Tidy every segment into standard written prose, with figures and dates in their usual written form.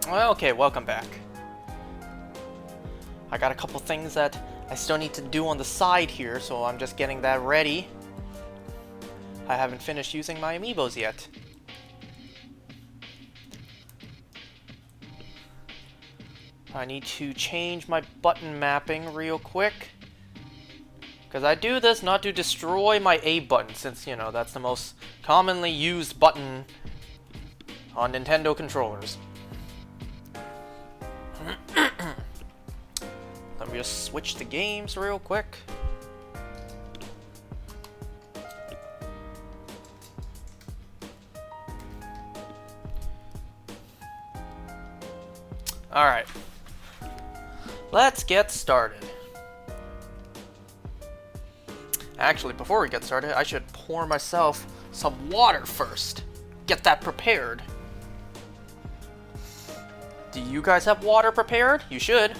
Well, okay, welcome back. I got a couple things that I still need to do on the side here, so I'm just getting that ready. I haven't finished using my amiibos yet. I need to change my button mapping real quick. Because I do this not to destroy my A button, since, you know, that's the most commonly used button on Nintendo controllers. Let me just switch the games real quick. Alright. Let's get started. Actually, before we get started, I should pour myself some water first. Get that prepared. Do you guys have water prepared? You should.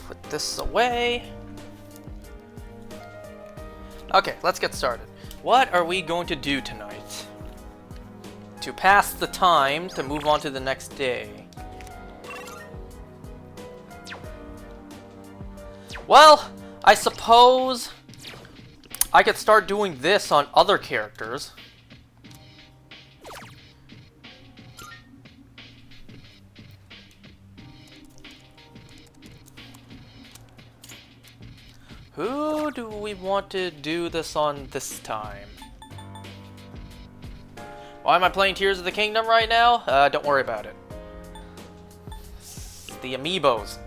Put this away. Okay, let's get started. What are we going to do tonight? To pass the time to move on to the next day. Well, I suppose I could start doing this on other characters. Who do we want to do this on this time? Why am I playing Tears of the Kingdom right now? Don't worry about it. It's the amiibos.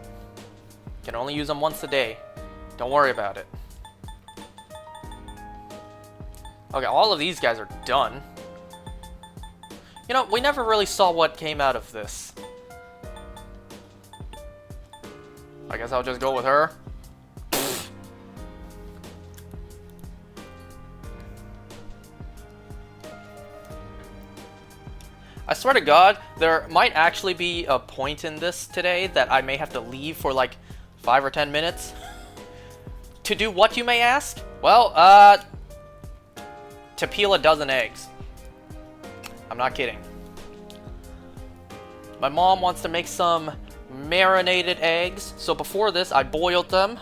Can only use them once a day. Don't worry about it. Okay, all of these guys are done. You know, we never really saw what came out of this. I guess I'll just go with her. I swear to God, there might actually be a point in this today that I may have to leave for like 5 or 10 minutes. To do what, you may ask? Well, to peel a dozen eggs. I'm not kidding. My mom wants to make some marinated eggs, so before this, I boiled them.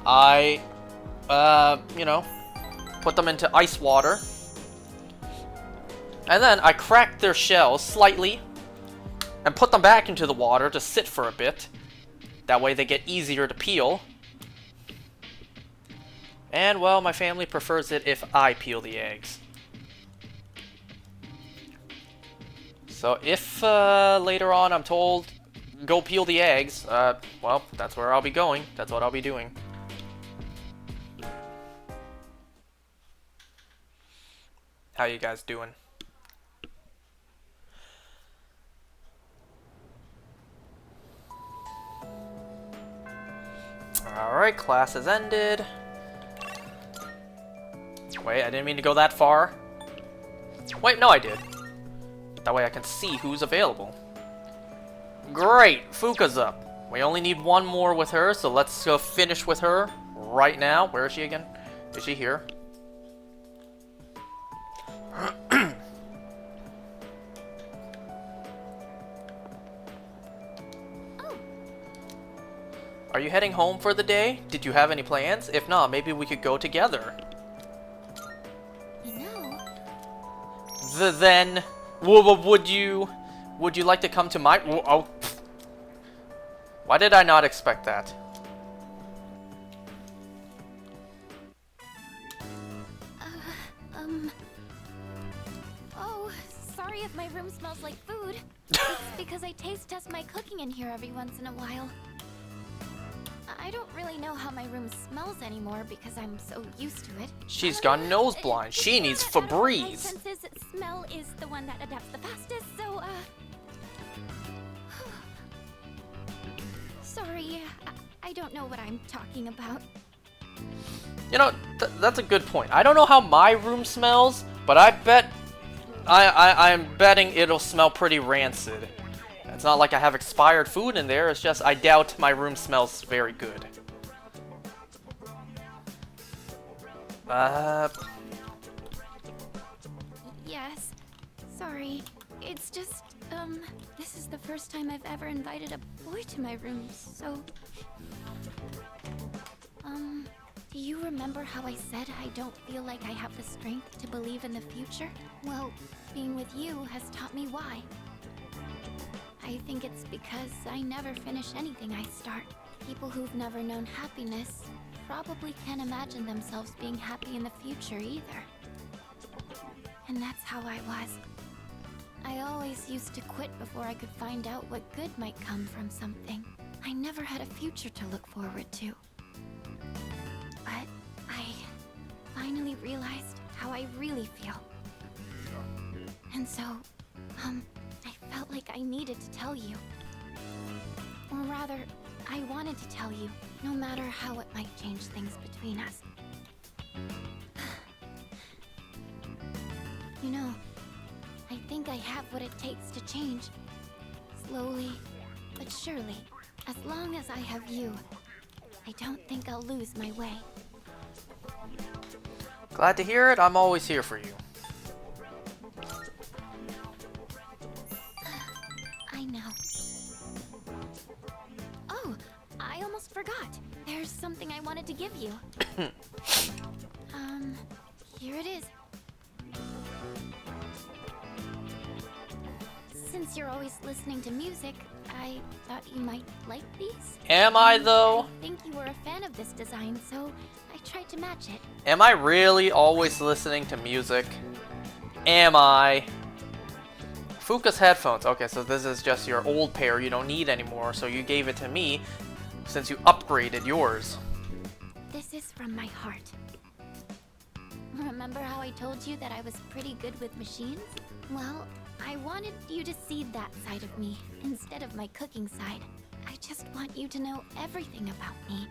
I, you know, put them into ice water. And then I cracked their shells slightly and put them back into the water to sit for a bit. That way they get easier to peel. And, well, my family prefers it if I peel the eggs. So if later on I'm told, go peel the eggs, well, that's where I'll be going. That's what I'll be doing. How you guys doing? Alright, class has ended. Wait, I didn't mean to go that far. Wait, no I did. That way I can see who's available. Great, Fuka's up. We only need one more with her, so let's go finish with her right now. Where is she again? Is she here? Are you heading home for the day? Did you have any plans? If not, maybe we could go together. You know... Then, would you like to come to my... Oh. Why did I not expect that? Oh, sorry if my room smells like food. It's because I taste test my cooking in here every once in a while. I don't really know how my room smells anymore because I'm so used to it. She's got nose blind. She needs Febreze. My senses, smell is the one that adapts the fastest, so, Sorry, I don't know what I'm talking about. You know, that's a good point. I don't know how my room smells, but I bet... I'm betting it'll smell pretty rancid. It's not like I have expired food in there, it's just I doubt my room smells very good. Yes. Sorry. It's just, this is the first time I've ever invited a boy to my room, so... Do you remember how I said I don't feel like I have the strength to believe in the future? Well, being with you has taught me why. I think it's because I never finish anything I start. People who've never known happiness probably can't imagine themselves being happy in the future either. And that's how I was. I always used to quit before I could find out what good might come from something. I never had a future to look forward to. But I finally realized how I really feel. And so, I felt like I needed to tell you. Or rather, I wanted to tell you, no matter how it might change things between us. You know, I think I have what it takes to change. Slowly, but surely. As long as I have you, I don't think I'll lose my way. Glad to hear it. I'm always here for you. I know. Oh, I almost forgot. There's something I wanted to give you. Here it is. Since you're always listening to music, I thought you might like these. Am I though? I think you were a fan of this design, so I tried to match it. Am I really always listening to music? Am I? Fuka's headphones. Okay, so this is just your old pair you don't need anymore, so you gave it to me since you upgraded yours. This is from my heart. Remember how I told you that I was pretty good with machines? Well, I wanted you to see that side of me instead of my cooking side. I just want you to know everything about me.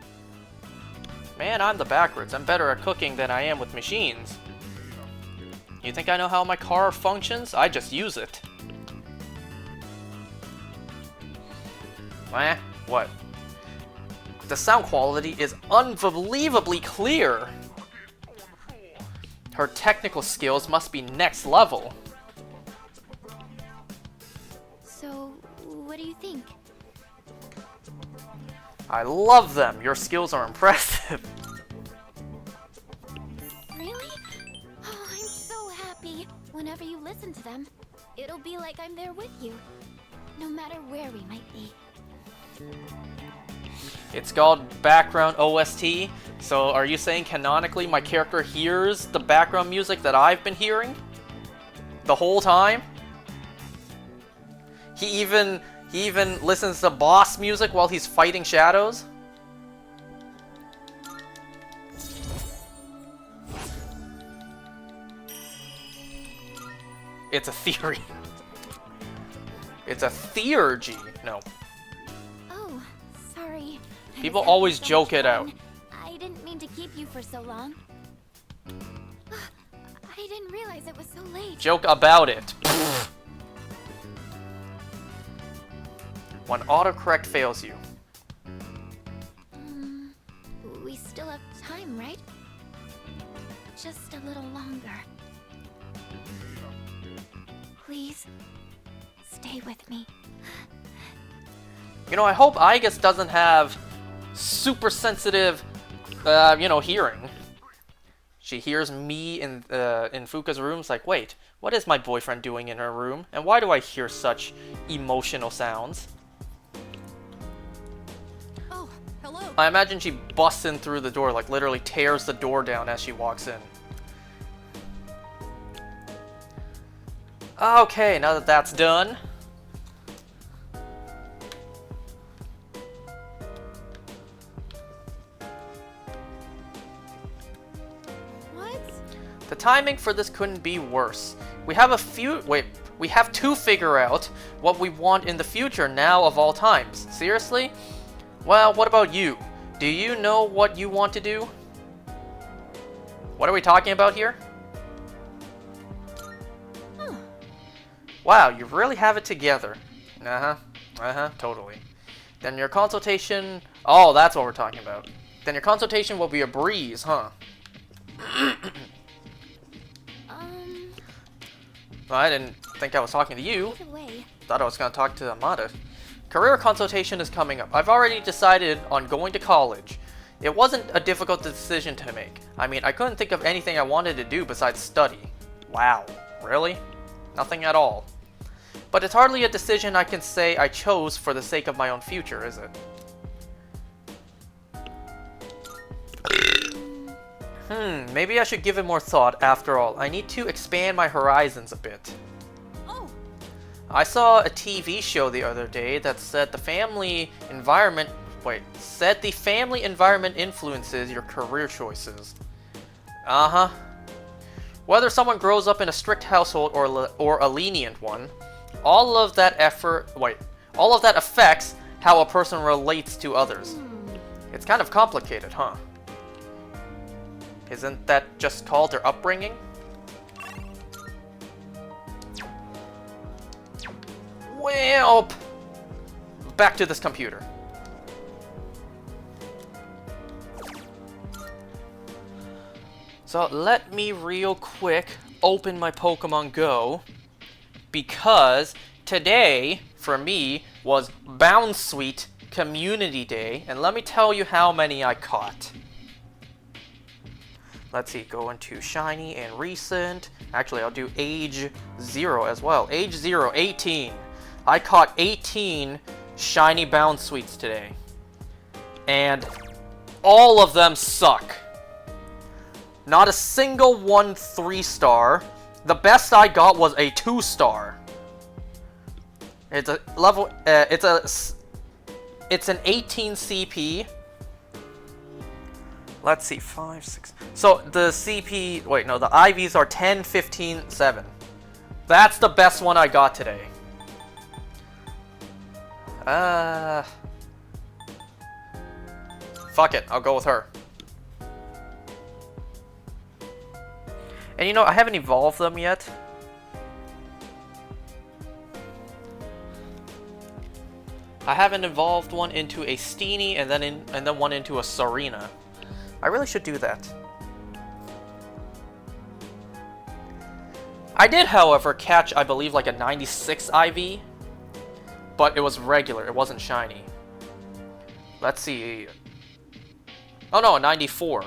Man, I'm the backwards. I'm better at cooking than I am with machines. You think I know how my car functions? I just use it. Eh? What? The sound quality is unbelievably clear. Her technical skills must be next level. So, what do you think? I love them. Your skills are impressive. Really? Oh, I'm so happy. Whenever you listen to them, it'll be like I'm there with you, no matter where we might be. It's called background OST. So are you saying canonically my character hears the background music that I've been hearing the whole time? He even listens to boss music while he's fighting shadows? It's a theory. It's a theurgy. No. Oh, sorry. I People was having always so joke much it out. fun. I didn't mean to keep you for so long. I didn't realize it was so late. Joke about it. When autocorrect fails you. We still have time, right? Just a little longer. Please, stay with me. You know, I hope Aigis doesn't have super sensitive, hearing. She hears me in Fuka's room. It's like, wait, what is my boyfriend doing in her room? And why do I hear such emotional sounds? Oh, hello. I imagine she busts in through the door, like literally tears the door down as she walks in. Okay, now that that's done. What? The timing for this couldn't be worse. We have to figure out what we want in the future now of all times. Seriously? Well, what about you? Do you know what you want to do? What are we talking about here? Wow, you really have it together. Totally. Then your consultation... Oh, that's what we're talking about. Then your consultation will be a breeze, huh? Well, I didn't think I was talking to you. Either way. Thought I was going to talk to Amada. Career consultation is coming up. I've already decided on going to college. It wasn't a difficult decision to make. I mean, I couldn't think of anything I wanted to do besides study. Wow, really? Nothing at all. But it's hardly a decision I can say I chose for the sake of my own future, is it? Maybe I should give it more thought after all. I need to expand my horizons a bit. Oh, I saw a TV show the other day that said the family environment influences your career choices. Whether someone grows up in a strict household or a lenient one, all of that affects how a person relates to others. It's kind of complicated, huh? Isn't that just called their upbringing? Well, back to this computer. So let me real quick open my Pokemon Go, because today, for me, was Bounsweet Community Day, and let me tell you how many I caught. Let's see, go into Shiny and Recent. Actually, I'll do Age 0 as well. Age 0, 18. I caught 18 Shiny Bounsweets today. And all of them suck. Not a single one 3-star. The best I got was a 2-star. It's a level. It's an 18 CP. Let's see, 5, 6. So the CP. Wait, no, the IVs are 10, 15, 7. That's the best one I got today. Fuck it, I'll go with her. And you know, I haven't evolved them yet. I haven't evolved one into a Steenie and then one into a Serena. I really should do that. I did, however, catch, I believe, like a 96 IV, but it was regular. It wasn't shiny. Let's see. Oh no, a 94.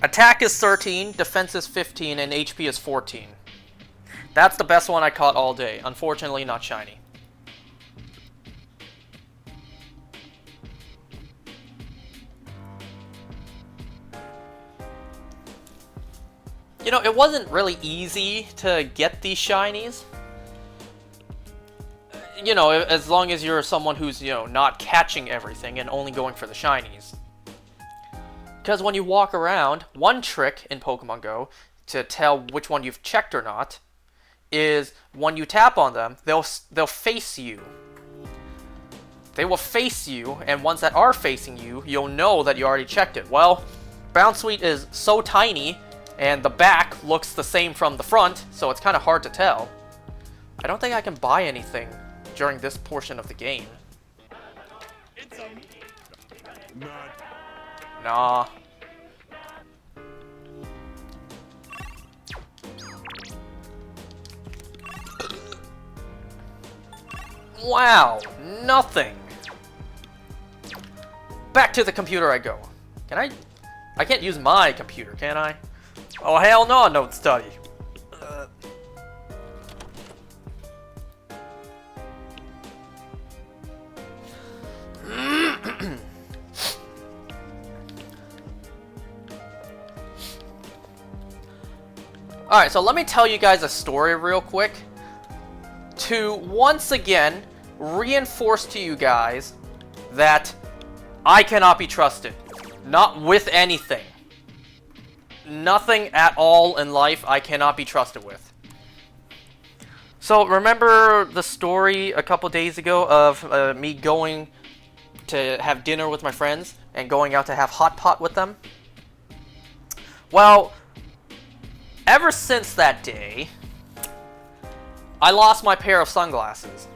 Attack is 13, defense is 15, and HP is 14. That's the best one I caught all day. Unfortunately, not shiny. You know, it wasn't really easy to get these shinies. You know, as long as you're someone who's, you know, not catching everything and only going for the shinies. Because when you walk around, one trick in Pokemon Go to tell which one you've checked or not is when you tap on them, they'll face you. They will face you, and ones that are facing you, you'll know that you already checked it. Well, Bounsweet is so tiny, and the back looks the same from the front, so it's kind of hard to tell. I don't think I can buy anything during this portion of the game. Nah. Wow, nothing. Back to the computer I go. Can I can't use my computer, can I? Oh, hell no, don't study. Alright, so let me tell you guys a story real quick to once again reinforce to you guys that I cannot be trusted. Not with anything. Nothing at all in life I cannot be trusted with. So remember the story a couple days ago of me going to have dinner with my friends and going out to have hot pot with them? Well, ever since that day, I lost my pair of sunglasses.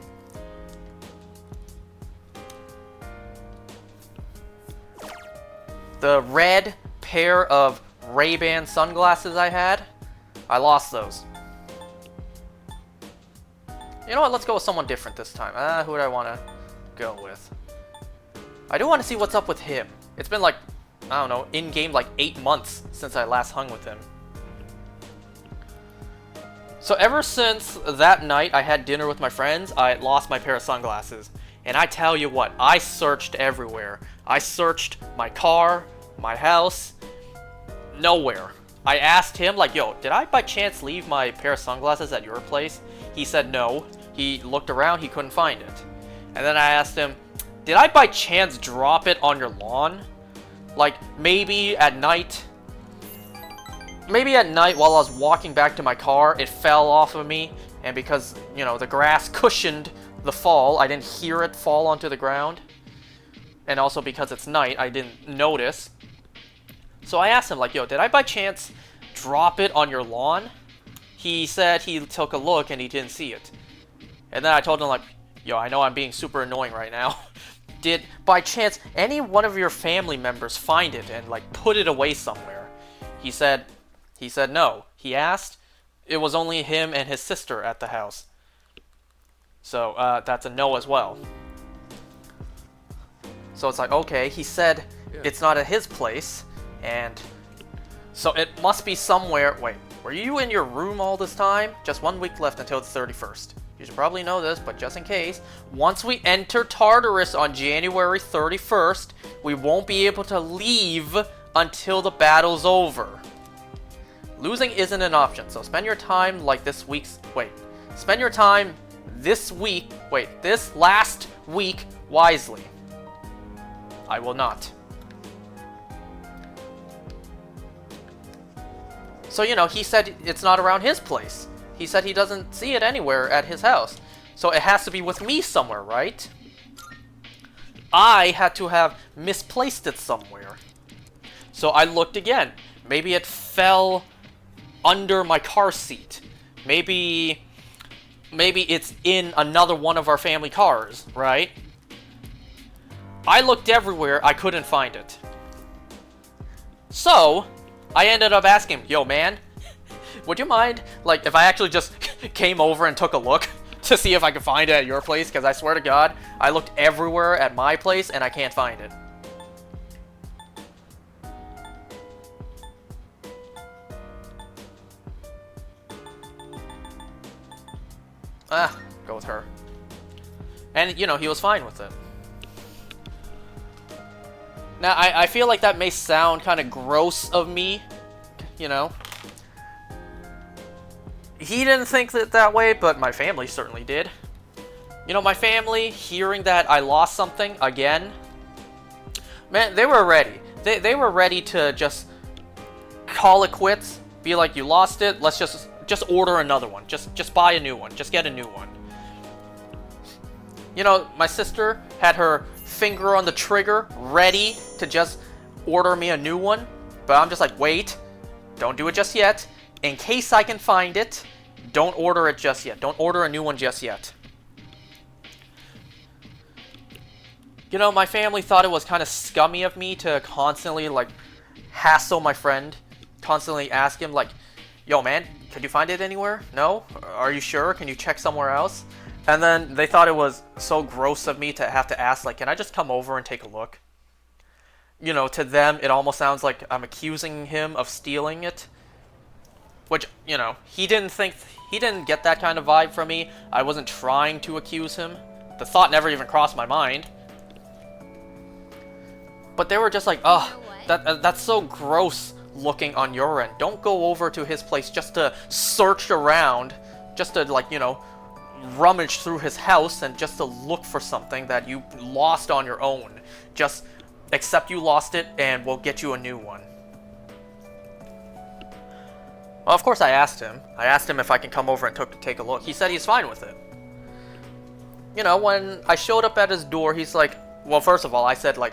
The red pair of Ray-Ban sunglasses I had, I lost those. You know what, let's go with someone different this time. Who would I want to go with? I do want to see what's up with him. It's been like, I don't know, in-game like 8 months since I last hung with him. So ever since that night I had dinner with my friends, I lost my pair of sunglasses. And I tell you what, I searched everywhere. I searched my car, my house, nowhere. I asked him, like, yo, did I by chance leave my pair of sunglasses at your place? He said no. He looked around, he couldn't find it. And then I asked him, did I by chance drop it on your lawn? Like, maybe at night? Maybe at night while I was walking back to my car, it fell off of me. And because, you know, the grass cushioned the fall, I didn't hear it fall onto the ground. And also because it's night, I didn't notice. So I asked him, like, yo, did I by chance drop it on your lawn? He said he took a look and he didn't see it. And then I told him, like, yo, I know I'm being super annoying right now. Did, by chance, any one of your family members find it and, like, put it away somewhere? He said no. He asked. It was only him and his sister at the house. So, that's a no as well. So it's like, okay, he said it's not at his place. And so it must be somewhere. Wait, were you in your room all this time? Just 1 week left until the 31st. You should probably know this, but just in case, once we enter Tartarus on January 31st, we won't be able to leave until the battle's over. Losing isn't an option, so spend your time like this week's. Spend your time this last week wisely. I will not. So, you know, he said it's not around his place. He said he doesn't see it anywhere at his house. So it has to be with me somewhere, right? I had to have misplaced it somewhere. So I looked again. Maybe it fell under my car seat. Maybe it's in another one of our family cars, right? I looked everywhere, I couldn't find it. So I ended up asking him, yo man, would you mind, like, if I actually just came over and took a look to see if I could find it at your place? Because I swear to God, I looked everywhere at my place and I can't find it. Go with her. And, you know, he was fine with it. Now, I feel like that may sound kind of gross of me, you know. He didn't think that way, but my family certainly did. You know, my family, hearing that I lost something again, man, they were ready. They were ready to just call it quits, be like, you lost it, let's just order another one. Just buy a new one. Just get a new one. You know, my sister had her finger on the trigger, ready to just order me a new one. But I'm just like, wait, don't do it just yet. In case I can find it, don't order it just yet. Don't order a new one just yet. You know, my family thought it was kind of scummy of me to constantly, like, hassle my friend. Constantly ask him, like, yo, man, could you find it anywhere? No? Are you sure? Can you check somewhere else? And then they thought it was so gross of me to have to ask, like, can I just come over and take a look? You know, to them, it almost sounds like I'm accusing him of stealing it. Which, you know, he didn't get that kind of vibe from me. I wasn't trying to accuse him. The thought never even crossed my mind. But they were just like, oh, that's so gross looking on your end. Don't go over to his place just to search around, just to, like, you know, rummage through his house and just to look for something that you lost on your own. Just accept you lost it and we'll get you a new one. Well, of course I asked him. I asked him if I can come over and take a look. He said he's fine with it. You know, when I showed up at his door, he's like, well, first of all, I said, like,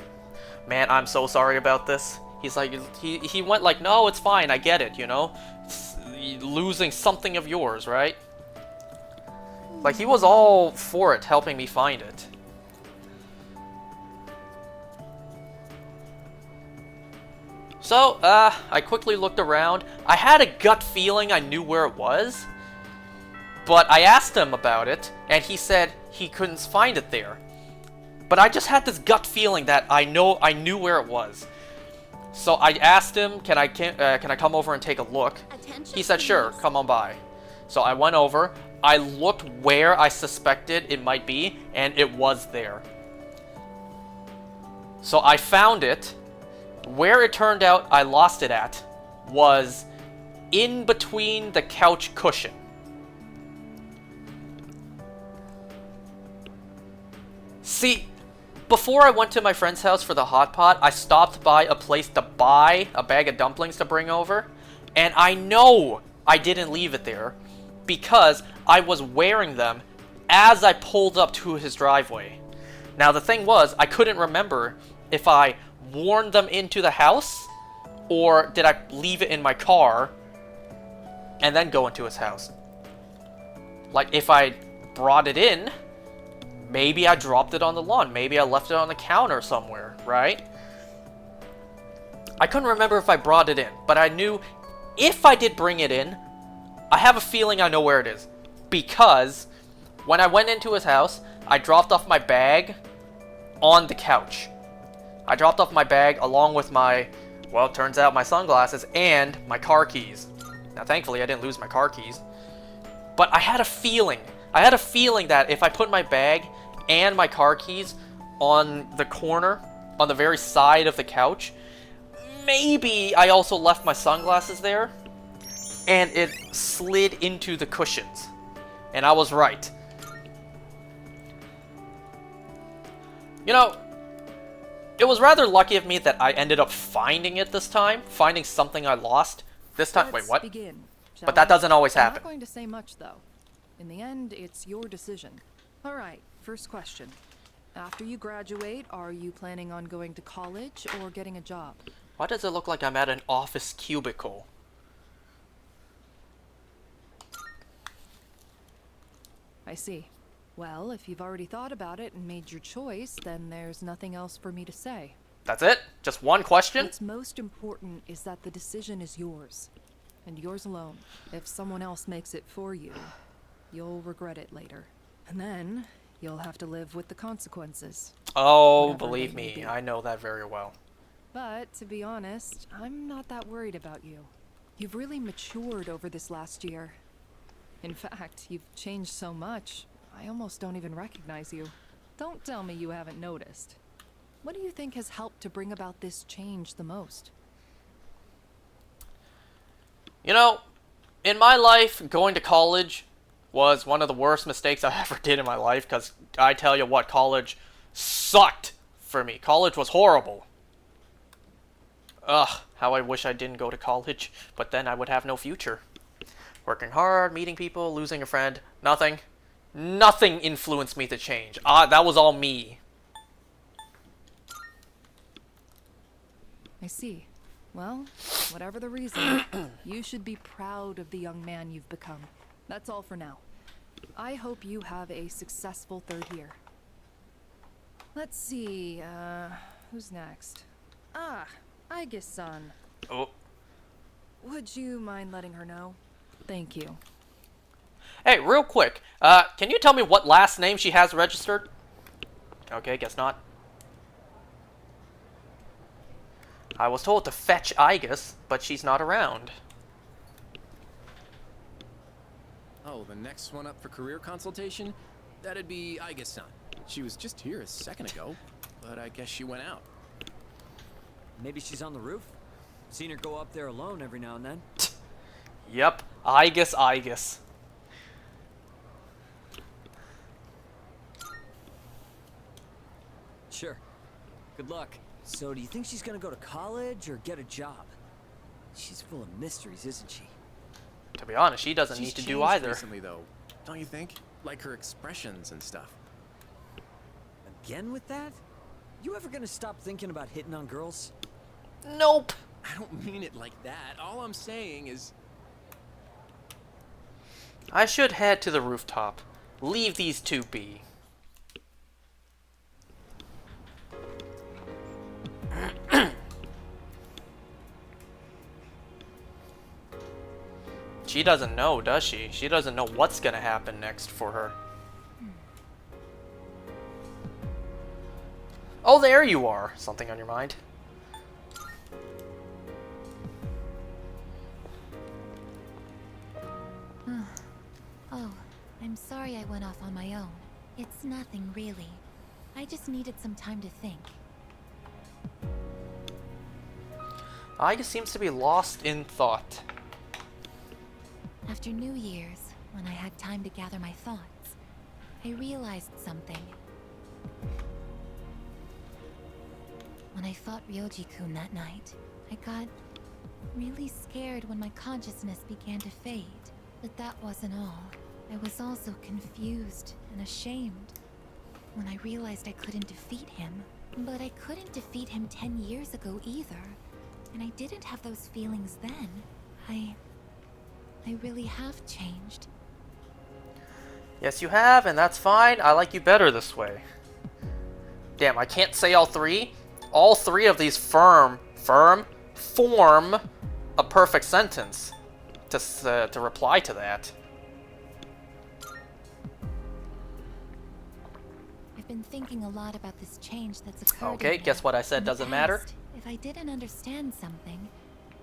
man, I'm so sorry about this. He's like, he went like, no, it's fine, I get it, you know? It's losing something of yours, right? Like, he was all for it, helping me find it. So, I quickly looked around. I had a gut feeling I knew where it was. But I asked him about it, and he said he couldn't find it there. But I just had this gut feeling that I knew where it was. So I asked him, can I come over and take a look? Attention, He said, sure, please. come on by. So I went over, I looked where I suspected it might be, and it was there. So I found it. Where it turned out I lost it at was in between the couch cushion. See, before I went to my friend's house for the hot pot, I stopped by a place to buy a bag of dumplings to bring over, and I know I didn't leave it there because I was wearing them as I pulled up to his driveway. Now the thing was, I couldn't remember if I worn them into the house or did I leave it in my car and then go into his house. Like, if I brought it in, maybe I dropped it on the lawn. Maybe I left it on the counter somewhere, right? I couldn't remember if I brought it in, but I knew if I did bring it in, I have a feeling I know where it is. Because when I went into his house, I dropped off my bag on the couch. I dropped off my bag along with my, well, it turns out my sunglasses and my car keys. Now, thankfully, I didn't lose my car keys. But I had a feeling. I had a feeling that if I put my bag and my car keys on the corner, on the very side of the couch, maybe I also left my sunglasses there, and it slid into the cushions. And I was right. You know, it was rather lucky of me that I ended up finding it this time, finding something I lost. This time, wait, Let's what? begin, shall But that we? doesn't always I'm happen. not going to say much, though. In the end, it's your decision. All right, first question. After you graduate, are you planning on going to college or getting a job? Why does it look like I'm at an office cubicle? I see. Well, if you've already thought about it and made your choice, then there's nothing else for me to say. That's it? Just one question? What's most important is that the decision is yours, and yours alone. If someone else makes it for you, you'll regret it later. And then, you'll have to live with the consequences. Oh, Whatever believe they may me, be. I know that very well. But, to be honest, I'm not that worried about you. You've really matured over this last year. In fact, you've changed so much, I almost don't even recognize you. Don't tell me you haven't noticed. What do you think has helped to bring about this change the most? You know, in my life, going to college was one of the worst mistakes I ever did in my life, because I tell you what, college sucked for me. College was horrible. Ugh, how I wish I didn't go to college, but then I would have no future. Working hard, meeting people, losing a friend, nothing. Nothing influenced me to change. That was all me. I see. Well, whatever the reason, you should be proud of the young man you've become. That's all for now. I hope you have a successful third year. Let's see, who's next? Ah, Aigis-san. Oh. Would you mind letting her know? Thank you. Hey, real quick, can you tell me what last name she has registered? Okay, guess not. I was told to fetch Aigis, but she's not around. Oh, the next one up for career consultation? That'd be Aigis-san. She was just here a second ago, but I guess she went out. Maybe she's on the roof? Seen her go up there alone every now and then. Yep, Aigis. Sure. Good luck. So do you think she's gonna go to college or get a job? She's full of mysteries, isn't she? To be honest, she doesn't She's need to do changed either. recently, though, don't you think? Like her expressions and stuff. Again with that? You ever gonna stop thinking about hitting on girls? Nope. I don't mean it like that. All I'm saying is... I should head to the rooftop. Leave these two be. She doesn't know, does she? She doesn't know what's gonna happen next for her. Oh, there you are. Something on your mind? Oh, I'm sorry I went off on my own. It's nothing, really. I just needed some time to think. Aiga seems to be lost in thought. After New Year's, when I had time to gather my thoughts, I realized something. When I fought Ryoji-kun that night, I got really scared when my consciousness began to fade. But that wasn't all. I was also confused and ashamed when I realized I couldn't defeat him. But I couldn't defeat him 10 years ago either. And I didn't have those feelings then. I really have changed. Yes, you have, and that's fine. I like you better this way. Damn, I can't say all three. All three of these form a perfect sentence to reply to that. I've been thinking a lot about this change that's occurred. Okay, in me. guess what I said In the doesn't matter. past, if I didn't understand something,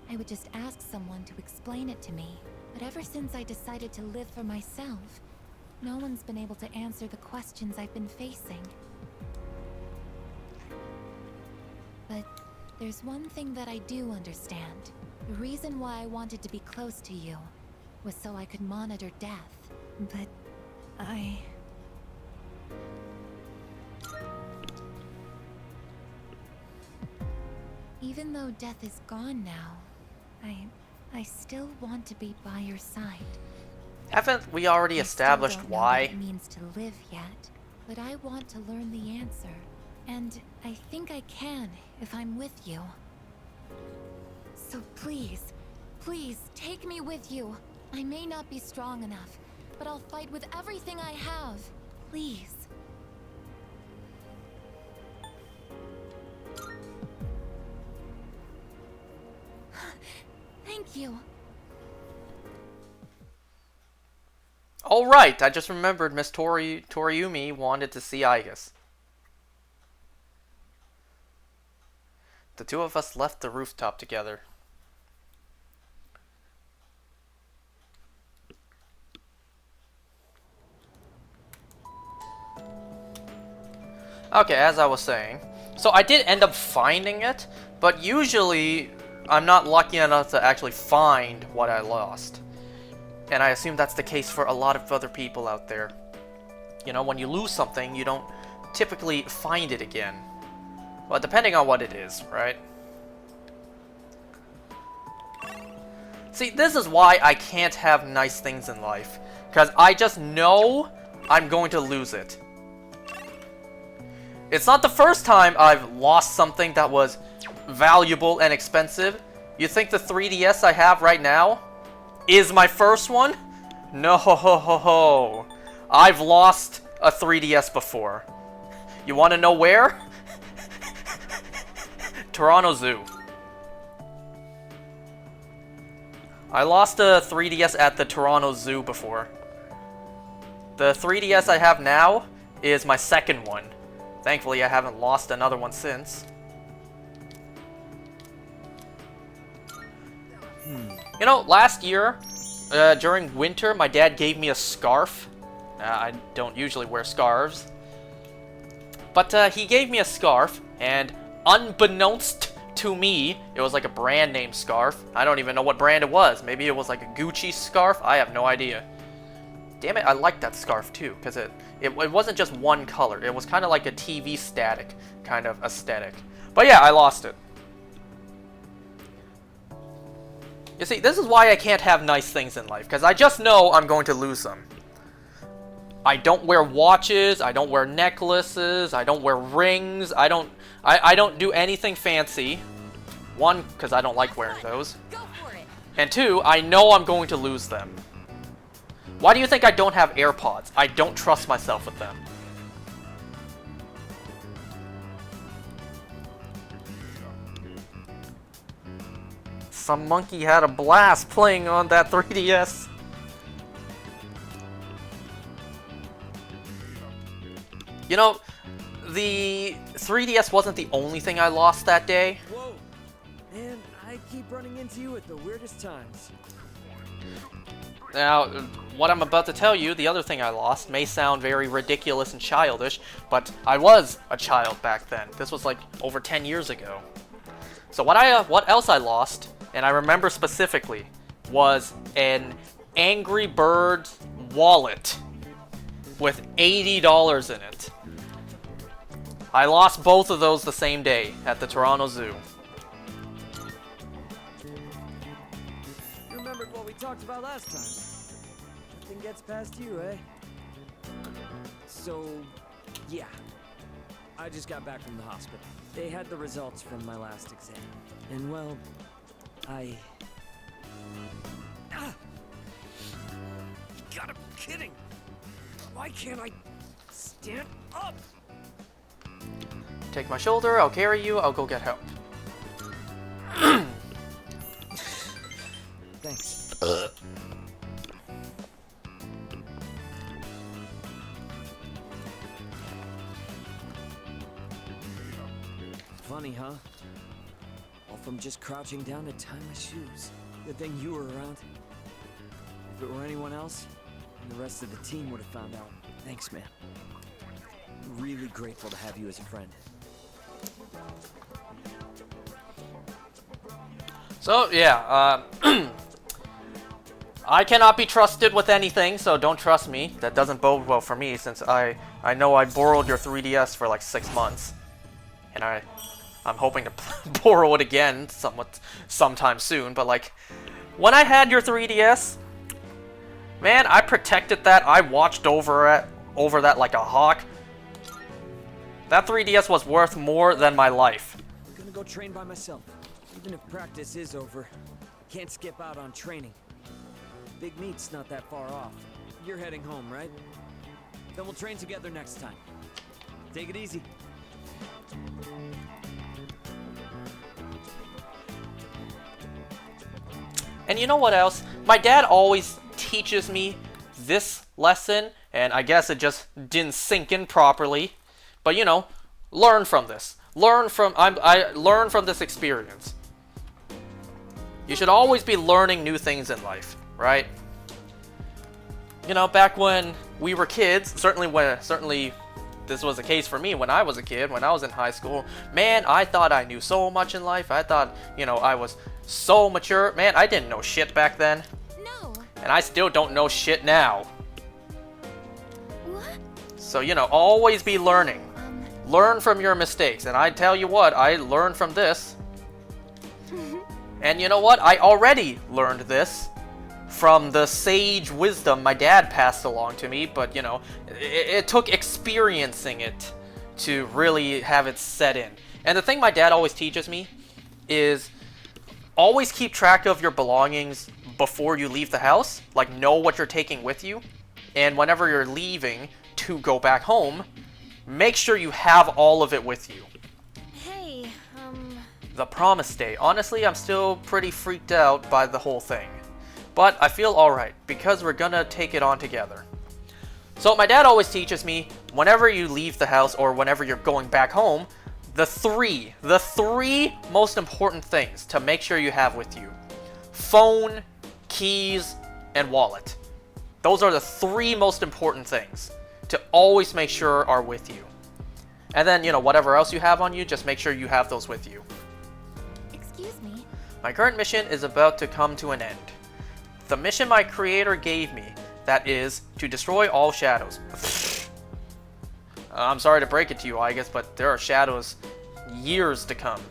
I would just ask someone to explain it to me. But ever since I decided to live for myself, no one's been able to answer the questions I've been facing. But there's one thing that I do understand. The reason why I wanted to be close to you was so I could monitor death. But even though death is gone now, I still want to be by your side. Haven't we already established I still don't know why? what it means to live yet, but I want to learn the answer. And I think I can if I'm with you. So please, please take me with you. I may not be strong enough, but I'll fight with everything I have. Please. Thank you. Oh right, I just remembered Miss Toriumi wanted to see Aigus. The two of us left the rooftop together. Okay, as I was saying, so I did end up finding it, but usually I'm not lucky enough to actually find what I lost. And I assume that's the case for a lot of other people out there. You know, when you lose something, you don't typically find it again. Well, depending on what it is, right? See, this is why I can't have nice things in life. Because I just know I'm going to lose it. It's not the first time I've lost something that was valuable and expensive. You think the 3DS I have right now is my first one? No ho ho ho ho. I've lost a 3DS before. You want to know where? Toronto Zoo. I lost a 3DS at the Toronto Zoo before. The 3DS I have now is my second one. Thankfully, I haven't lost another one since. You know, last year, during winter, my dad gave me a scarf. I don't usually wear scarves. But he gave me a scarf, and unbeknownst to me, it was like a brand name scarf. I don't even know what brand it was. Maybe it was like a Gucci scarf. I have no idea. Damn it, I like that scarf too, because it wasn't just one color. It was kind of like a TV static kind of aesthetic. But yeah, I lost it. You see, this is why I can't have nice things in life, because I just know I'm going to lose them. I don't wear watches, I don't wear necklaces, I don't wear rings, I don't do anything fancy. One, because I don't like wearing those. Go for it. And two, I know I'm going to lose them. Why do you think I don't have AirPods? I don't trust myself with them. Some monkey had a blast playing on that 3DS. You know, the 3DS wasn't the only thing I lost that day. Whoa! Man, I keep running into you at the weirdest times. Now, what I'm about to tell you, the other thing I lost, may sound very ridiculous and childish, but I was a child back then. This was like over 10 years ago. So what else I lost, and I remember specifically, was an Angry Birds wallet with $80 in it. I lost both of those the same day at the Toronto Zoo. You remembered what we talked about last time. Nothing gets past you, eh? So, yeah. I just got back from the hospital. They had the results from my last exam. And well, I... Ah! You gotta be kidding! Why can't I stand up? Take my shoulder, I'll carry you, I'll go get help. Thanks. Funny, huh? All from just crouching down to tie my shoes. Good thing you were around. If it were anyone else, the rest of the team would have found out. Thanks, man. Really grateful to have you as a friend. So, yeah, I cannot be trusted with anything, so don't trust me. That doesn't bode well for me, since I know I borrowed your 3DS for like 6 months. And I'm hoping to borrow it again sometime soon, but like, when I had your 3DS, man, I protected that. I watched over that like a hawk. That 3DS was worth more than my life. I'm gonna go train by myself. Even if practice is over, can't skip out on training. Big meet's not that far off. You're heading home, right? Then we'll train together next time. Take it easy. And you know what else? My dad always teaches me this lesson, and I guess it just didn't sink in properly. But you know, learn from this. I learn from this experience. You should always be learning new things in life, right? You know, back when we were kids, certainly this was the case for me when I was a kid, when I was in high school. Man, I thought I knew so much in life. I thought, you know, I was so mature. Man, I didn't know shit back then. No. And I still don't know shit now. What? So, you know, always be learning. Learn from your mistakes. And I tell you what, I learned from this. And you know what? I already learned this from the sage wisdom my dad passed along to me, but you know, it took experiencing it to really have it set in. And the thing my dad always teaches me is always keep track of your belongings before you leave the house. Like, know what you're taking with you. And whenever you're leaving to go back home, make sure you have all of it with you. Hey, The promise day. Honestly, I'm still pretty freaked out by the whole thing. But I feel alright, because we're gonna take it on together. So my dad always teaches me, whenever you leave the house or whenever you're going back home, the three most important things to make sure you have with you. Phone, keys, and wallet. Those are the 3 most important things to always make sure are with you. And then, you know, whatever else you have on you, just make sure you have those with you. excuse me. My current mission is about to come to an end. The mission my creator gave me, that is, to destroy all shadows. I'm sorry to break it to you, Aigis, but there are shadows years to come.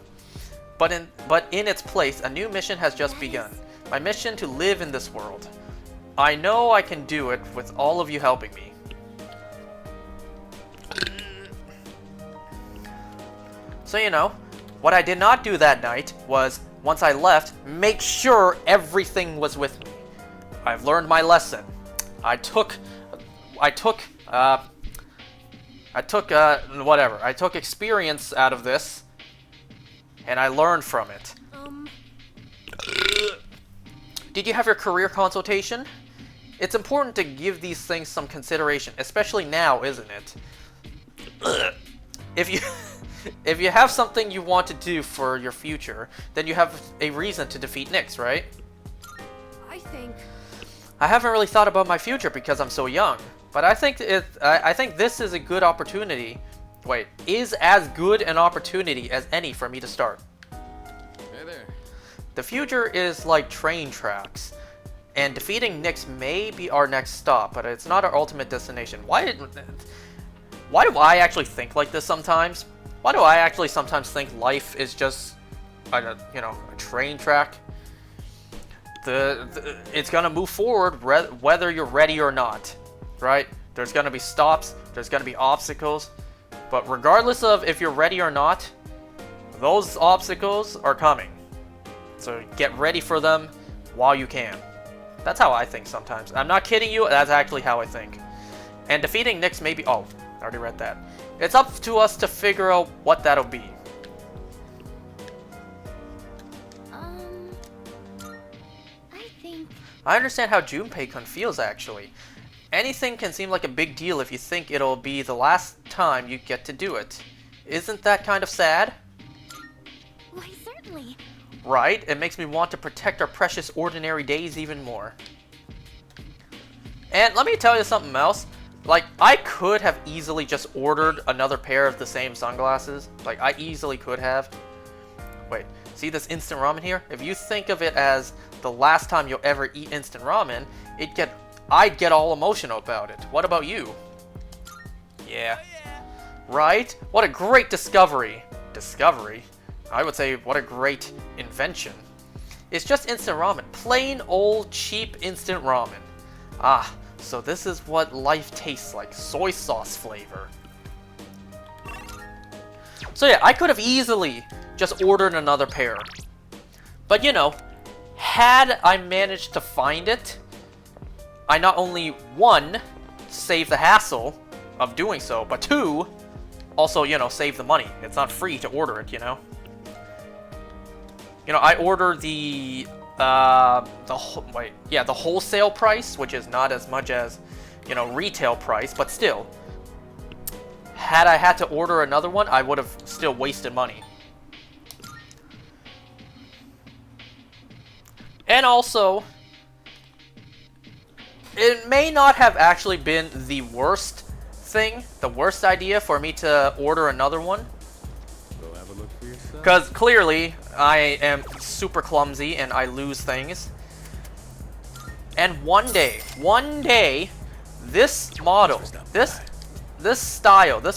But in its place, a new mission has just begun. My mission to live in this world. I know I can do it with all of you helping me. So you know, what I did not do that night was, once I left, make sure everything was with me. I've learned my lesson. I took whatever. I took experience out of this, and I learned from it. Did you have your career consultation? It's important to give these things some consideration, especially now, isn't it? If you have something you want to do for your future, then you have a reason to defeat Nyx, right? I haven't really thought about my future because I'm so young, but I think this is a good opportunity. Wait, is as good an opportunity as any for me to start. Hey there. The future is like train tracks, and defeating Nyx may be our next stop, but it's not our ultimate destination. Why do I actually think like this sometimes? Why do I actually sometimes think life is just, a train track? It's gonna move forward whether you're ready or not, right? There's gonna be stops, there's gonna be obstacles, but regardless of if you're ready or not, those obstacles are coming. So get ready for them while you can. That's how I think sometimes. I'm not kidding you, that's actually how I think. And defeating Nyx may be... Oh, I already read that. It's up to us to figure out what that'll be. I understand how Junpei-kun feels, actually. Anything can seem like a big deal if you think it'll be the last time you get to do it. Isn't that kind of sad? Why, certainly. Right? It makes me want to protect our precious ordinary days even more. And let me tell you something else. Like, I could have easily just ordered another pair of the same sunglasses. Like, I easily could have. Wait, see this instant ramen here? If you think of it as the last time you'll ever eat instant ramen, I'd get all emotional about it. What about you? Yeah. Right? What a great discovery. Discovery? I would say, what a great invention. It's just instant ramen. Plain old cheap instant ramen. Ah, so this is what life tastes like. Soy sauce flavor. So yeah, I could have easily just ordered another pair. But you know, had I managed to find it, I not only, one, save the hassle of doing so, but two, also, save the money. It's not free to order it, I ordered the wholesale price, which is not as much as, retail price, but still. Had I had to order another one, I would have still wasted money. And also, it may not have actually been the worst idea for me to order another one. Go have a look for yourself. Because clearly, I am super clumsy and I lose things. And one day, this model, this